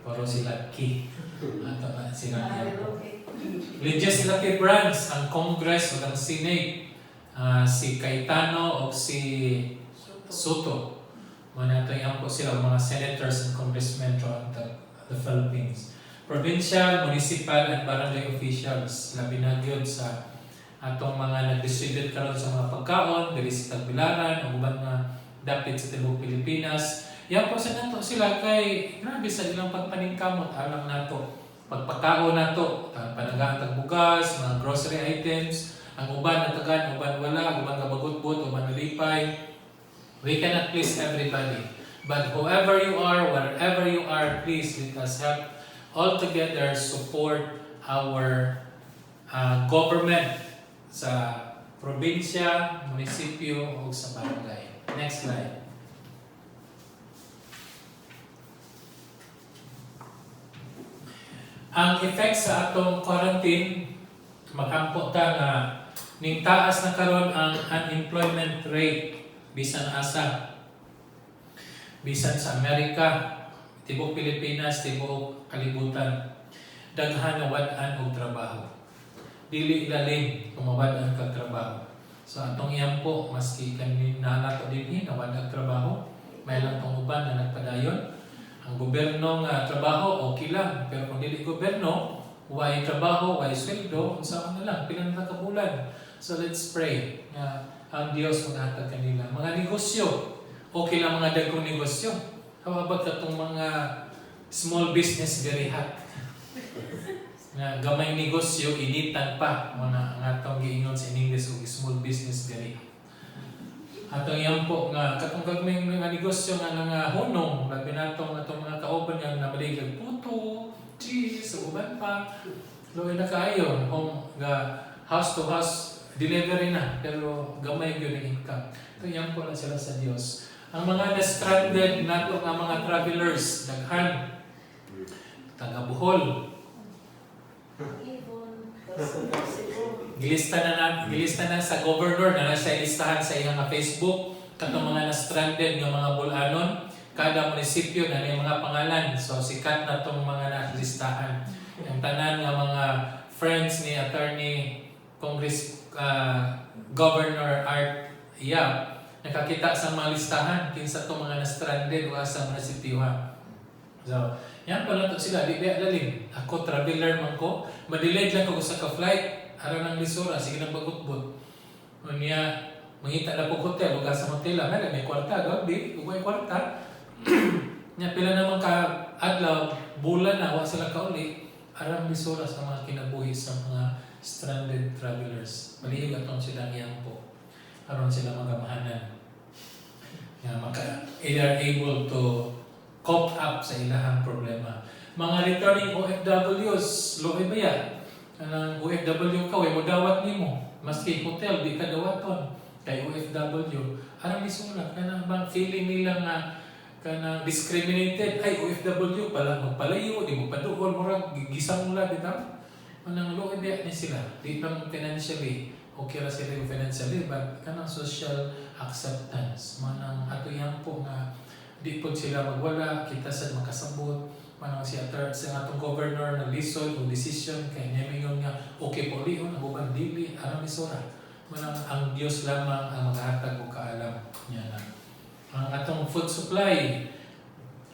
pero sila Ki, sila Legislative Branch, ang Congress o ang Senate, si Cayetano o si Soto, mga nato yan po sila, mga senators and congressmen throughout the Philippines. Provincial, municipal, and barangay officials, labi na yun sa atong mga nag-distribute karon sa mga pagkaon, diri sa Tagbilaran, o uban na dapit sa Tibok Pilipinas. Yan po sa nato sila kay grabe sa ilang pagpaningkamot, alam nato, pagpagkaon nato, panagaan tagbugas, mga grocery items, ang uban na tagan, uban wala, uban kabagot-bot, uban nalipay. We cannot please everybody. But whoever you are, wherever you are, please let us help all together support our government sa probinsya, munisipyo, o sa barangay. Next slide. Ang effect sa atong quarantine, magampo ta nga ning taas na karon ang unemployment rate bisan asa. Bisan sa Amerika, tibok Pilipinas, tibok kalibutan, daghan na wad-an og trabaho. Dili ilalim kung mawad-an kag trabaho. So atong iyan po, maski kami nato din nawad-an trabaho, may lang tong uban na nagpadayon. Ang gobyerno nga trabaho okay lang, pero kung dili gobyerno, way trabaho, way sweldo, unsa man na lang pila na ka bulan. So let's pray na ang Dios maghatag kanila. Mga negosyo, okay lang mga dagkong negosyo. How about katong mga small business garihat? Nga gamay negosyo, initan pa. Mga nga itong giingon sa English o small business garihat. Atong yan po nga katong gagmay nga negosyo nga nga hunong labi natong atong mga kauban nga nabaligag puto, cheese, uban pa. Luoy na kaayo nga house to house delivery na pero gamay gyud ang income. Ito yan po lang sila sa Dios. Ang mga na-stranded nato nga mga travelers daghan taga Bohol. Gilista na sa governor na nasa listahan sa iyang Facebook katong mga na-stranded nga mga bulanon kada munisipyo na may mga pangalan, so sikat na tong mga nalistahan. Ang tanan nga mga friends ni Attorney Governor Art Yap nakakita sa mga listahan kinsa tong mga na-stranded o sa munisipyo. So yan pala to sila, di dalim. Ako traveler man ko, ma-delayed lang ko sa ka-flight. Araw ng lisura, sige nang bagutbot. Unya, mangita na po hotel, huwag sa hotel lang. May kwarta, gabi, may kwarta. Nya, pila naman ka adlaw, bulan na, huwag sila kauli. Araw ng lisura sa mga kinabuhi sa mga stranded travelers. Malihig atong silang yan po. Aron sila magamahanan. They are able to cope up sa ilahang problema. Mga returning OFWs, loe ba yan? Kanang OFW ka, way mo dawat nimo. Maski hotel, di ka dawaton. Kay OFW, arang isura, kanang bang feeling nila nga kanang discriminated. Ay, OFW pala, magpalayo, di mo paduol, murag, gigisang mula, di ba? Kanang loe ba ni sila? Di lang financially, okay ra sila yung financially, but kanang social acceptance. Manang ato yan po nga, di po sila magwala, kita sa makasabot, manang si atong governor na lisod o decision kay niya mingon nga okay po liyon ang ubang dili aram isura manang ang Dios lamang ang maghatag og kaalam niya na ang atong food supply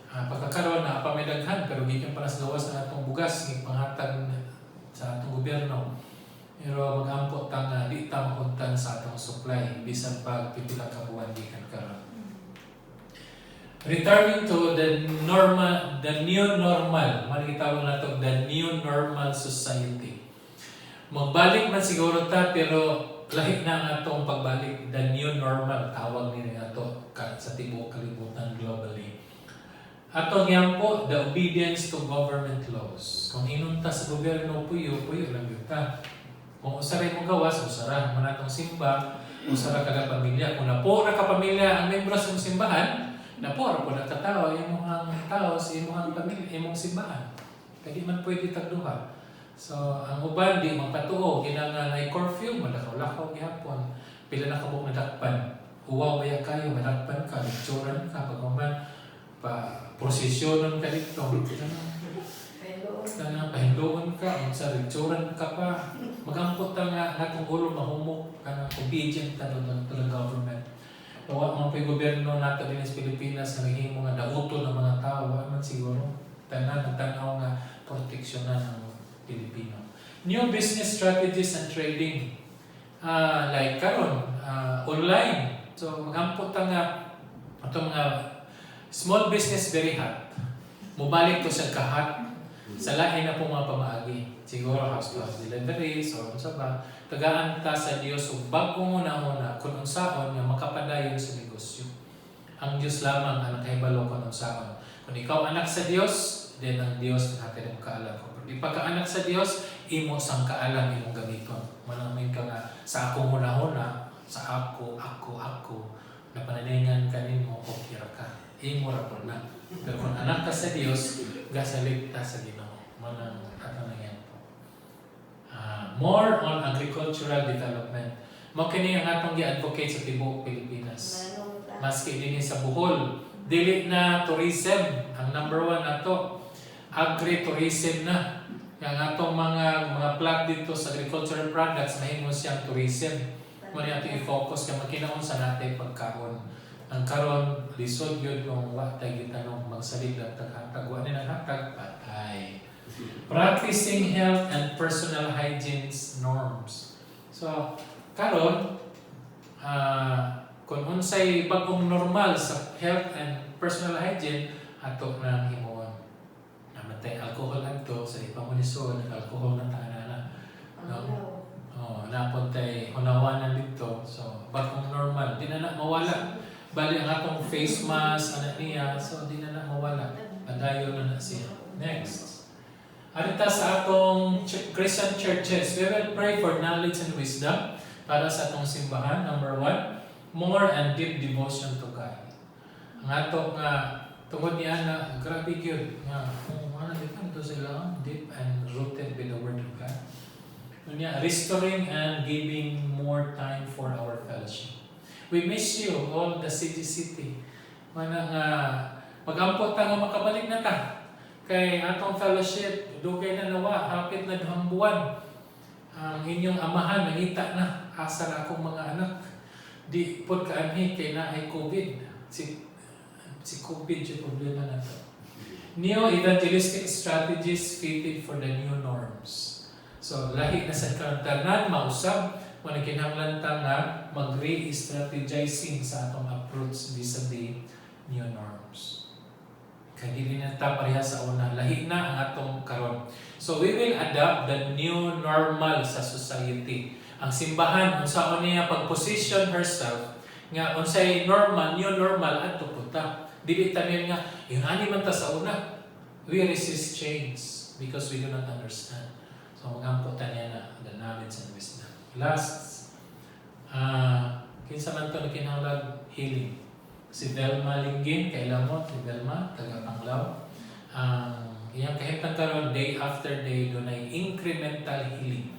pagkakaroon na pamedaghan pero gikan para sa gawas na atong bugas ng panghatag sa atong gobyerno pero magampo ta nga di ta mauntan sa atong supply bisan pag pipila ka buwan gikan karon. Returning to the new normal, manitawag na ito, the new normal society. Magbalik man siguro ta, pero lahit na ang atong pagbalik, the new normal, tawag nila ito sa tibuok kalibutan globally. Atong yan po, the obedience to government laws. Kung inunta sa gobyerno, puyo lang yun ta. Kung usaray mo gawas, usara, manatong simba, usara kada pamilya. Kung napo na kapamilya ang membro sa simbahan, napora po nagkatao, imong tao sa imong pamilya, imong simbahan. Kaya di man pwede tagduha. So, ang uban, di magpatuo, kinangan ay curfew, malakaw-lakaw gihapon. Pila na kabuk nadakpan. Uwaw baya kayo, madakpan ka, lecturan ka, pagkaman, prosesyonon ka dito. Pahindoon ka, sa lecturan ka pa. Magampot ta nga, natong ulo mahumok, kanang obedient ka doon ng government. Tawa mga gobyerno nato din sa Pilipinas na nahihimo nga dauto ng mga tao, man siguro tanan tanaw nga proteksyonan ng Pilipino. New business strategies and trading. Like karon online. So magampot ta nga atong mga small business very hot. Mobalik to sa kahat. Sa lahi na po mga pamaagi. Siguro house to house delivery, so sa ba tagaan ta sa Dios ug bagong una-una kun unsaon nga makapadayon sa negosyo. Ang Dios lamang ang nakahibalo kun unsaon. Kung ikaw anak sa Dios, then ang Dios ang hatid mo kaalam. Kung di pagka-anak sa Dios, imo sang kaalam imong gamiton. Manamin ka nga sa akong una-una, sa ako, na pananingan kanimo o kira ka. Imo ra po na. Pero kung anak ka sa Dios, gasalig ta sa Ginoo. Manang ano na yan po. More on agricultural development. Mao kini ang atong gi-advocate sa tibuok Pilipinas. Maski dinhi sa Bohol, dili na tourism ang number 1 nato. Agri-tourism na. Yang atong mga plot dito sa agricultural products mahimo siyang tourism. Mo ni ato i-focus kay makinaon sa natin pagkaon. Ang karon lisod gyud kung wa tay gitanong magsalig lang taghatag wa ni naghatag patay. Practicing health and personal hygiene norms. So, karon kung unsay bagong normal sa health and personal hygiene ato na himuon. Namatay alcohol adto sa ipamunisod, alcohol na tanan na. napuntay hunawanan dito. So, bagong normal. Di na mawala. Bali ang atong face mask, anak niya. So, di na mawala. Padayon na siya. Next. Arita sa atong Christian churches, we will pray for knowledge and wisdom para sa atong simbahan. Number 1, more and deep devotion to God. Ang atong tungod niya na grabe yun. Kung ano dito sila, deep and rooted with the Word of God. Restoring and giving more time for our fellowship. We miss you, all the city. Mag-ampot ta nga makabalik na ta. Kay atong fellowship, dugay na nawa, hapit na duhang buwan. Ang inyong amahan, nangita na, asar akong mga anak. Di po kaanhi, kay na ay COVID. Si COVID yung problema na to. Neo-evangelistic strategies fitted for the new norms. So, lahi na sa karantanan, mausap, managinhanglan ta nga mag-re-strategizing sa atong approach vis-a-vis new norms. Kaya na ta pareha sa una, lahi na ang atong karon. So, we will adapt the new normal sa society. Ang simbahan, unsaon niya pag-position herself, nga unsay normal, new normal, ato po ta. Dili tanin nga, yung ani man ta sa una, we resist change because we do not understand. So, mag-ampot niya na the knowledge and wisdom. Last, kinsa man ito na kinahanglan healing. Si Velma Linggin, kailan mo, si Velma, taga-Panglao. Iyang kahitang karon day after day, doon ay incremental healing.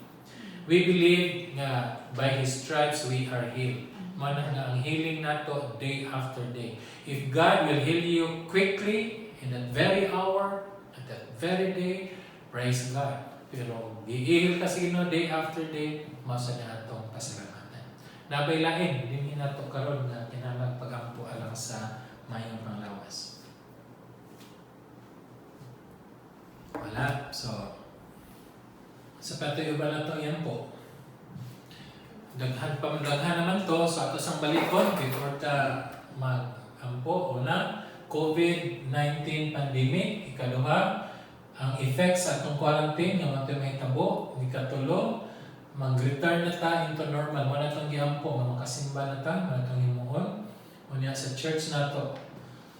We believe nga by His stripes we are healed. Mana nga ang healing nato day after day. If God will heal you quickly, in that very hour, at that very day, praise God. Pero i-heal ka sa Ginoo day after day, masa na atong pasalamatan. Nabaylain, din nato karon nga kinahanglan pagampo alang sa mayong panglawas. Wala. So, sa patuyo ba na to, yan po. Daghan naman to, so ato sang balikon, before ta mag-ampo, una, COVID-19 pandemic, ikaduha, ang effects sa atong quarantine, yung ato may tabo, ikatulo, mag-return na ta into normal, wala itong giampo, makasimba na ta, wala itong himuon, unya sa church na to,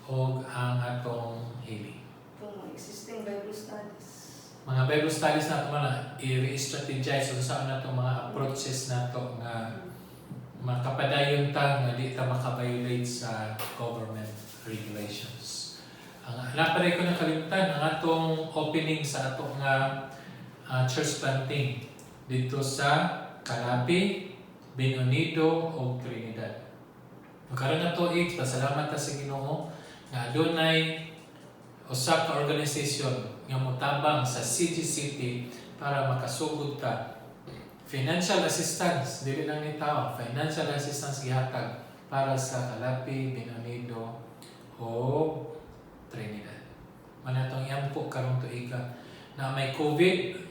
o ang atong healing. Itong existing Bible studies. Mga Bible studies na ito i-re-strategize o saan na itong mga approaches na ito nga makapadayon ta nga di ta makabiolate sa government regulations. Naparay ko na kalimutan ang atong opening sa atong church planting dito sa Calapi, Benonido o Trinidad. Magkaroon na ito pasalamat ta sa Ginoo nga adunay usab ka organisasyon nga motabang sa City para makasugod ta financial assistance, dili lang ni tao, financial assistance gihatag para sa Calapi, Benonido o Trinidad. Manatong yan po karong tuiga na may COVID,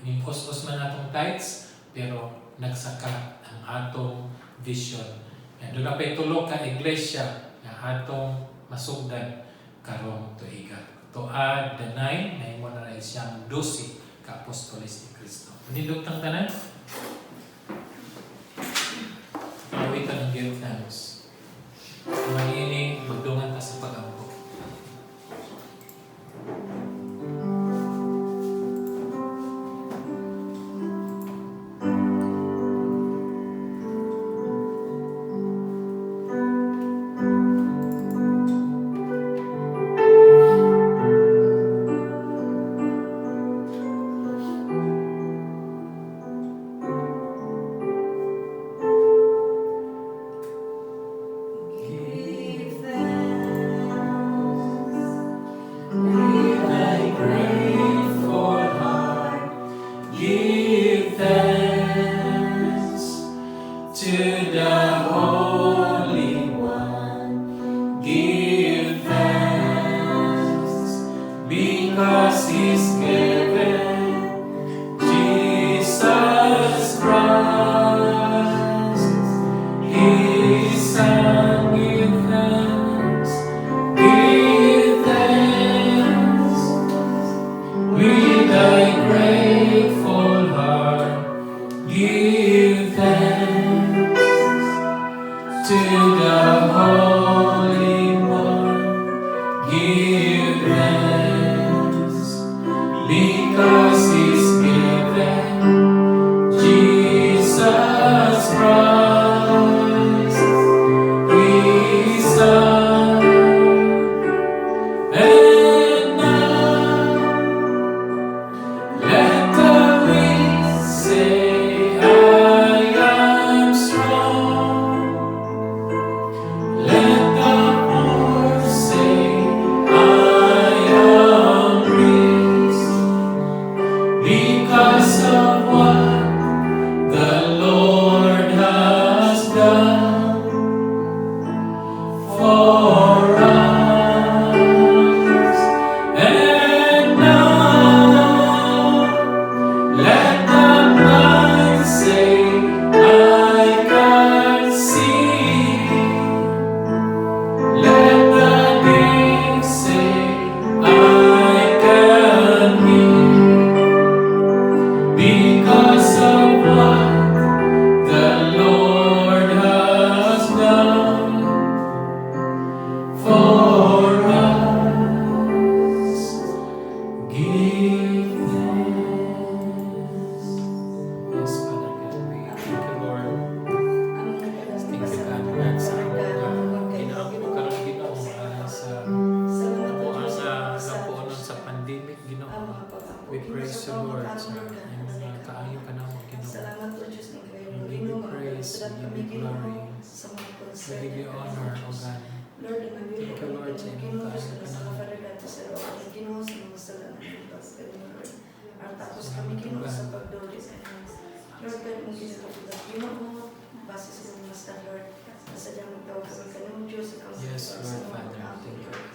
nimos-os man atong tithes, pero nagsaka ang atong vision. Yan, doon na pa'y tulog ka iglesia na atong masugdan karong tuiga. Tuad the 9, na imo na siyang 12 ka-apostoles ni Cristo. Nindot ang tanan? Pawitan ang give thanks. Manginig, magdungan ka sa pag-ampo. because of what the Lord has done for us. And now let the blind say, I can see. Let the deaf say, I can hear. Because of what the Lord has done for us. Give thanks. Yes, Father God, we thank you, Lord. Thank you, God, Lord, sa ginakaroon, Ginoo, sa napuunan sa pandemic, Ginoo. We praise you, Lord, sa iyong mga kaayo ka na mo, Ginoo. Salamat po Diyos ng kayo. We give you praise, we give you glory, sa mga we concern. give you honor, O God. Lord, nagbibigo Thank you, Lord, sa iyong Ginoo, kaayo ka sa na mo. mga Father God, sa Lord, Ginoo, sa mga salamat ng Diyos, Lord. At tapos kami Ginoo sa pagduli sa inyo. Lord, God, mong ginagawa. Ginoo, base sa mga standard, nasadyang magtawag kami kanong Diyos, ikaw sa Yes, sa Lord, mga Father, pag-aamon, thank you. Lord.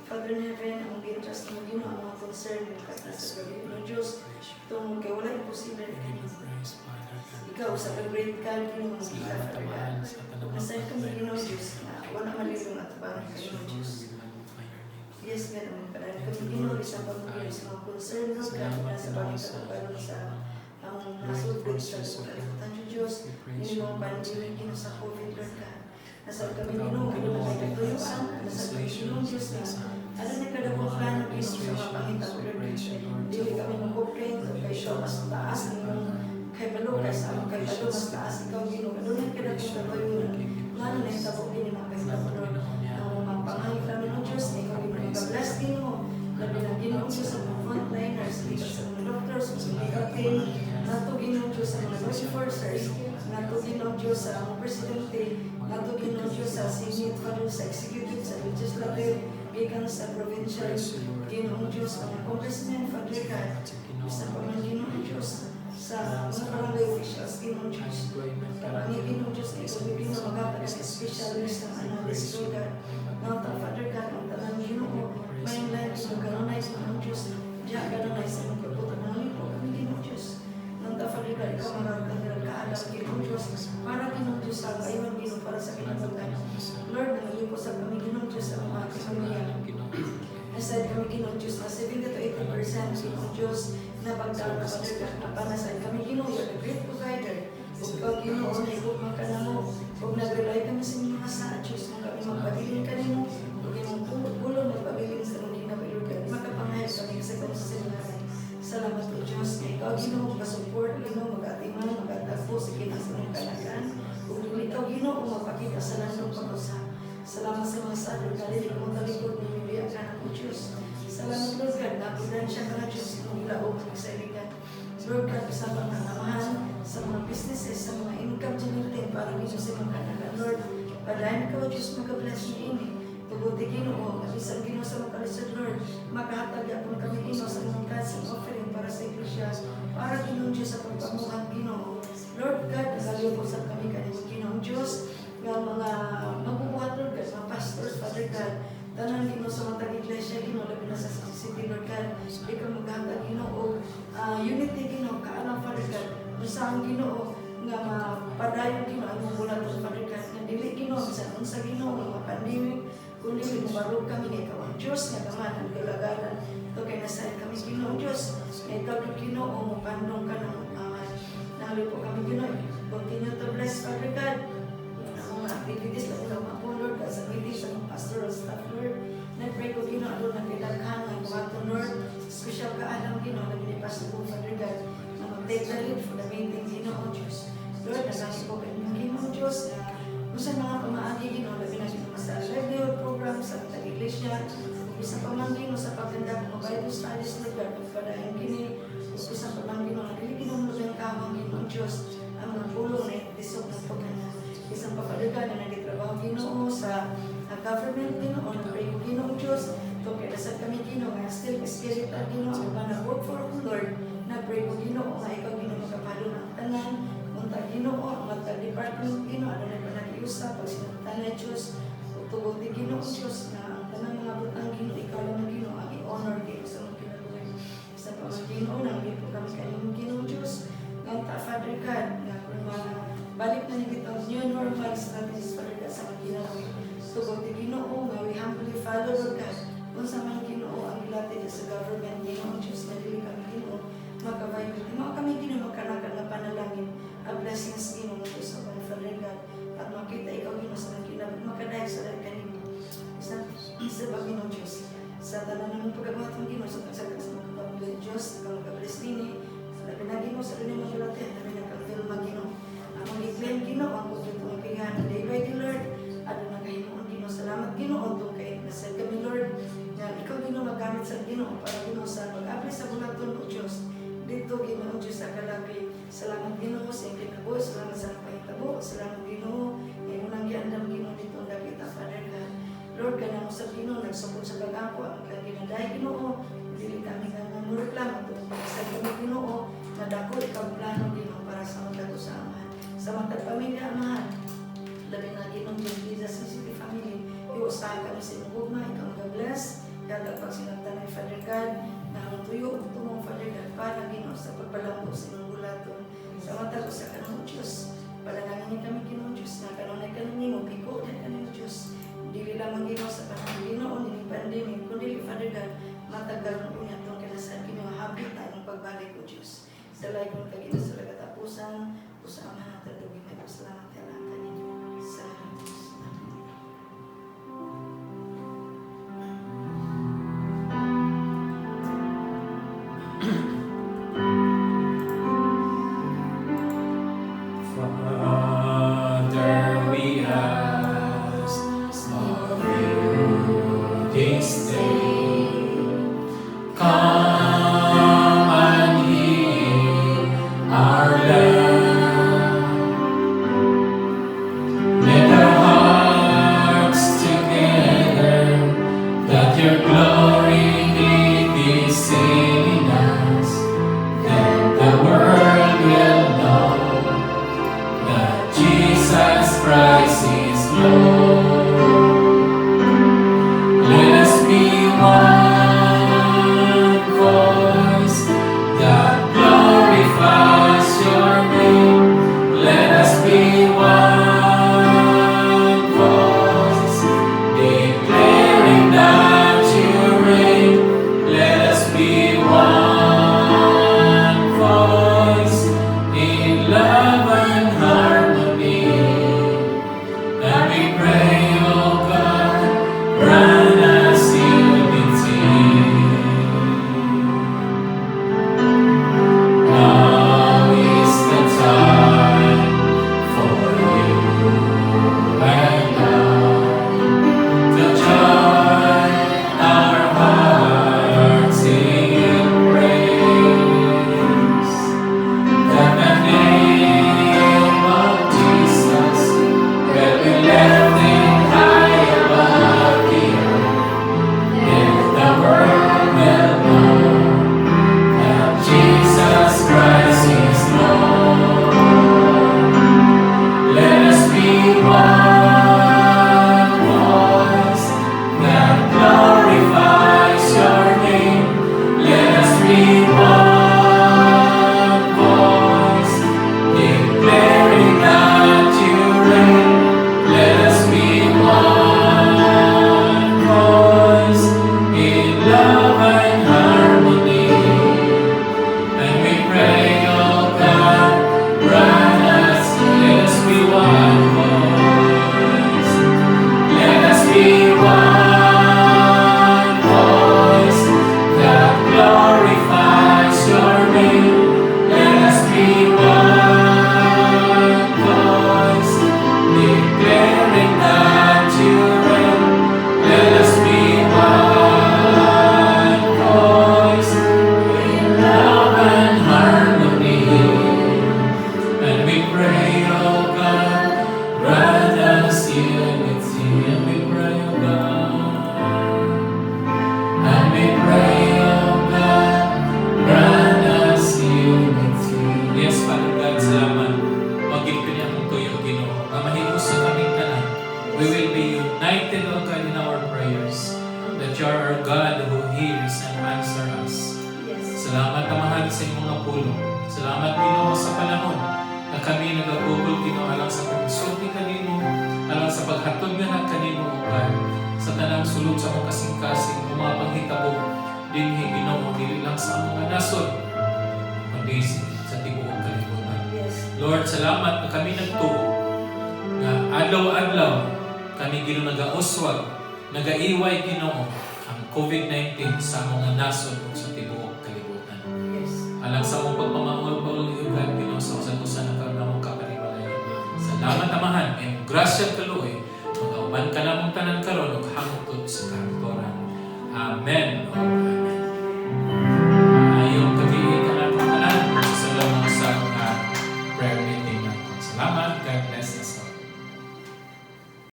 Father in heaven, ang gintrust mo Ginoo, ang mga concern mo kasi sa gabi ng Diyos, itong kay wala imposible We give you praise, Father God. ikaw sa pag-great God, Ginoo, ang Sa kita, lahat Father ng God. mahal, sa tanawang Nasa'yo kami, pagkain, Ginoo, sa Diyos, na wala malilong at parang praise you, kayo, Lord, Diyos. we magnify your name. Yes, God, ang padaan kami, Ginoo, isang pamilya sa mga concern, Lord God, Salamat, na sa Ginoo, bagay sa katapalong sa ang Great nasugod sa forces of kalimutan niyo, Diyos, We praise hindi you, mo Lord, pandemic, sa Ginoo, sa iyong COVID, Lord God. Nasa Pagkatawag, kami, Ginoo, ano na may katuyuan, sa nasa kami, legislation, Ginoo, Diyos, na sa ano na kada mga mong plano, Ginoo, sa mga administrations, pangitang, we Lord praise you, God. Lord, sa Dili kami mga mag-complain, o kay ikaw mas taas, Ginoo, kay Balo, kay sa among kay Balo, mas taas, ikaw, Ginoo, ano na kada mong katuyuan, lalo na yung tabok, Ginoo, mga Salamat, Lord, Ginoo, ang mga pangahit namin ng Diyos, na ikaw, Ginoo, mag-bless, Ginoo, labi ng Ginoo, Diyos, sa mga frontliners, dito sa mga doctors, sa mga medical nato, Ginoo, Diyos, sa mga law enforcers, nato, Ginoo, Diyos, sa mga presidente, nato, Ginoo, Diyos, sa Senate, Father, sa executive, sa legislative, gikan sa provincial, Ginoo, Diyos, sa mga congressmen, Father God, sa mga Ginoo, Diyos, sa mga barangay officials, Ginoo, Diyos, sa mga Ginoo, Diyos, ikaw, Ginoo, maghatag ng specialist ng analyst, Lord God, nato, Father God, ang tanan, Ginoo, may line, Ginoo, ganunay, Ginoo, Diyos, diya, ganunay, sa mga kabutan, ng lipo, kami, Ginoo, Diyos, nang Father God, ikaw, maghatag ng kaalam, Ginoo, Diyos, para, Ginoo, Diyos, sa kayo, Ginoo, para sa kinabutan, Lord, nangalipo sa kami, Ginoo, Diyos, sa mga kapamilya, aside kami, Ginoo, Diyos, na 70 to 80%, Ginoo, Diyos, na pagdala, Father God, na panasay kami, Ginoo, you're the great provider. Kung ikaw, Ginoo, na ikupang ka na mo, kung nag-rely kami sa inyong mga sa Diyos, kung kami magpabilin ka nimo, kung imong pulong magpabilin sa mga ginabilugan, makapangayag kami sa konsilingan. Salamat po, Diyos, na ikaw, Ginoo, mag-support, Ginoo, mag-atiman, mag-atagpo sa kinasunong kanagaan, kung ikaw, Ginoo, magpakita sa landong pag-usa. Salamat sa mga sadyo, dahil ikaw talikod ng bibiyang ka ng Diyos. Salamat, Lord God, napunan siya ka na Diyos, kung ilaog ng saligan. Lord God, kasama ng amahan sa mga businesses, sa mga income generating para dito sa mga kanaga. Lord, padahin ikaw, Diyos, mag-bless niyo ini. Tubuti, Ginoo, isang Ginoo sa mga kalisod, Lord, makahatag ako kami, Ginoo, sa mga kasing offering para sa Iglesia, para, Ginoo, Diyos, sa pagpamuhan, Ginoo. Lord God, nagaliw po sa kami kanina, Ginoo, Diyos, ng mga magbubuhat, Lord God, mga pastors, Father God, tanan, Ginoo, sa mga tag-iglesia, Ginoo, labi na sa city, Lord God, ikaw maghatag, Ginoo, unity, Ginoo, kaalam, Father God, usang, Ginoo, nga mapadayon, Ginoo, ang bulan ng Father God, nga dili, Ginoo, sa unsa, Ginoo, mga pandemic, kundi mubarog kami nga ikaw ang Diyos, nga gaman ang galagalan, ito kay nasay kami, Ginoo, Diyos, nga ikaw, Ginoo, mupandong ka ng nalipo kami, Ginoo, continue to bless, Father God, mga activities na ulang mga Lord, sa meeting sa mga pastoral staff, Lord. Nag-pray ko, Ginoo, Lord, nagkilaghan, ng buhaton, Lord. Special ka, alam, Ginoo, na binipas po, Father God, na mag-take the lead for the meeting, Ginoo, Diyos. Lord, nagkasi po kayo ng Ginoo, Diyos, na kung sa mga pamaagi, Ginoo, labi na Ginoo, sa radio program, sa tag-iglesia, kung isang pamangkin, sa paganda, kung Bible studies, Lord God, kung padayon kini, kung isang pamangkin, na dili, Ginoo, mo ng kamang, Ginoo, Diyos, ang mga pulong na itisok ng pagkanda. Isang papaligan na nagtitrabaho, Ginoo, sa government, Ginoo, nag-pray ko, Ginoo, Diyos, kung kailasan kami, Ginoo, nga still, spirit, Ginoo, ang mga na-work for, Lord, na pinapray ko Ginoo nga ikaw Ginoo makapalo ng tanan unta Ginoo ang mga department Ginoo ano na panagiusap pag sinuntan Diyos tugod ni Ginoo Diyos na ang tanang mga butang Ginoo ikaw lang Ginoo ang i-honor Ginoo sa mga kinabuhi sa pamangkin nang di po kami kanimong Ginoo Diyos nga ta Father God nga kung mga balik na ni kitang new normal strategies Father God sa mga kinabuhi tugod ni Ginoo nga we humbly follow Lord God kung sa mga Ginoo ang ilatid sa government Ginoo Diyos na dili kami Ginoo magka-vibrate mga kami Ginoo magkanakan na panalangin ang blessings Ginoo nga Diyos sa mga Father God at makita ikaw Ginoo sa mga kinabuhi makadahil sa lahat kanimo sa Panginoon Diyos sa tanan ng pagkagawa ng Ginoo sa kasagad sa mga pamilya Diyos ikaw magka-bless din sa pinagin mo sa rin mga gulatin na pinagkakil Ginoo ang mag-claim Ginoo ang kutong tumapihan day by day Lord at nagahinoon Ginoo salamat Ginoo doon kay nasal kami Lord nga ikaw Ginoo magamit sa Ginoo para Ginoo sa pag-apply sa bulaton o Diyos dito Ginoo Diyos sa kalabi salamat Ginoo sa iyong kinabuhi salamat sa pahitabo salamat Ginoo ngayon ang giandam Ginoo dito ang dakita Father God Lord kanang sa Ginoo nagsukod sa pag-ako ang ginadahay Ginoo dili kami nga reklamo tungkol sa kami Ginoo na dako ikaw plano Ginoo para sa mga dago sa amahan sa mga pamilya amahan labi na Ginoo Jesus City family iusahan kami sa imong gugma ikaw mag-bless kada pag sinagtan ni Father God na ang tuyo ug tumong Father God para Ginoo sa pagpalambo sa imong bulaton sa mata ko sa kanang Diyos panalangin kami Ginoo Diyos na kanunay kanini mo biko na kanang Diyos dili lamang Ginoo sa panahon Ginoo dili pandemic kundi Father God matagal mo niya itong kinasabi Ginoo habit na ang pagbalik ko Diyos sa lahat kong kagina sa katapusan usahan natin dugin na salamat ka lang kanino sa Diyos Father, we ask of you this day, come and heal our land. mga nasod kundi sa tibuok kalibutan. Yes. Lord, salamat na kami nagtuo nga adlaw-adlaw kami Ginoo nagauswag, nagaiway Ginoo ang COVID-19 sa mga nasod ug sa tibuok kalibutan. Yes. Alang sa mong pagmamahal pag Ginoo sa usan-usan na karon namong kapanimalay. Salamat Amahan, and grasya kaluoy mga uban ka namong tanan karon ug hangtod sa kahaptoran. Amen.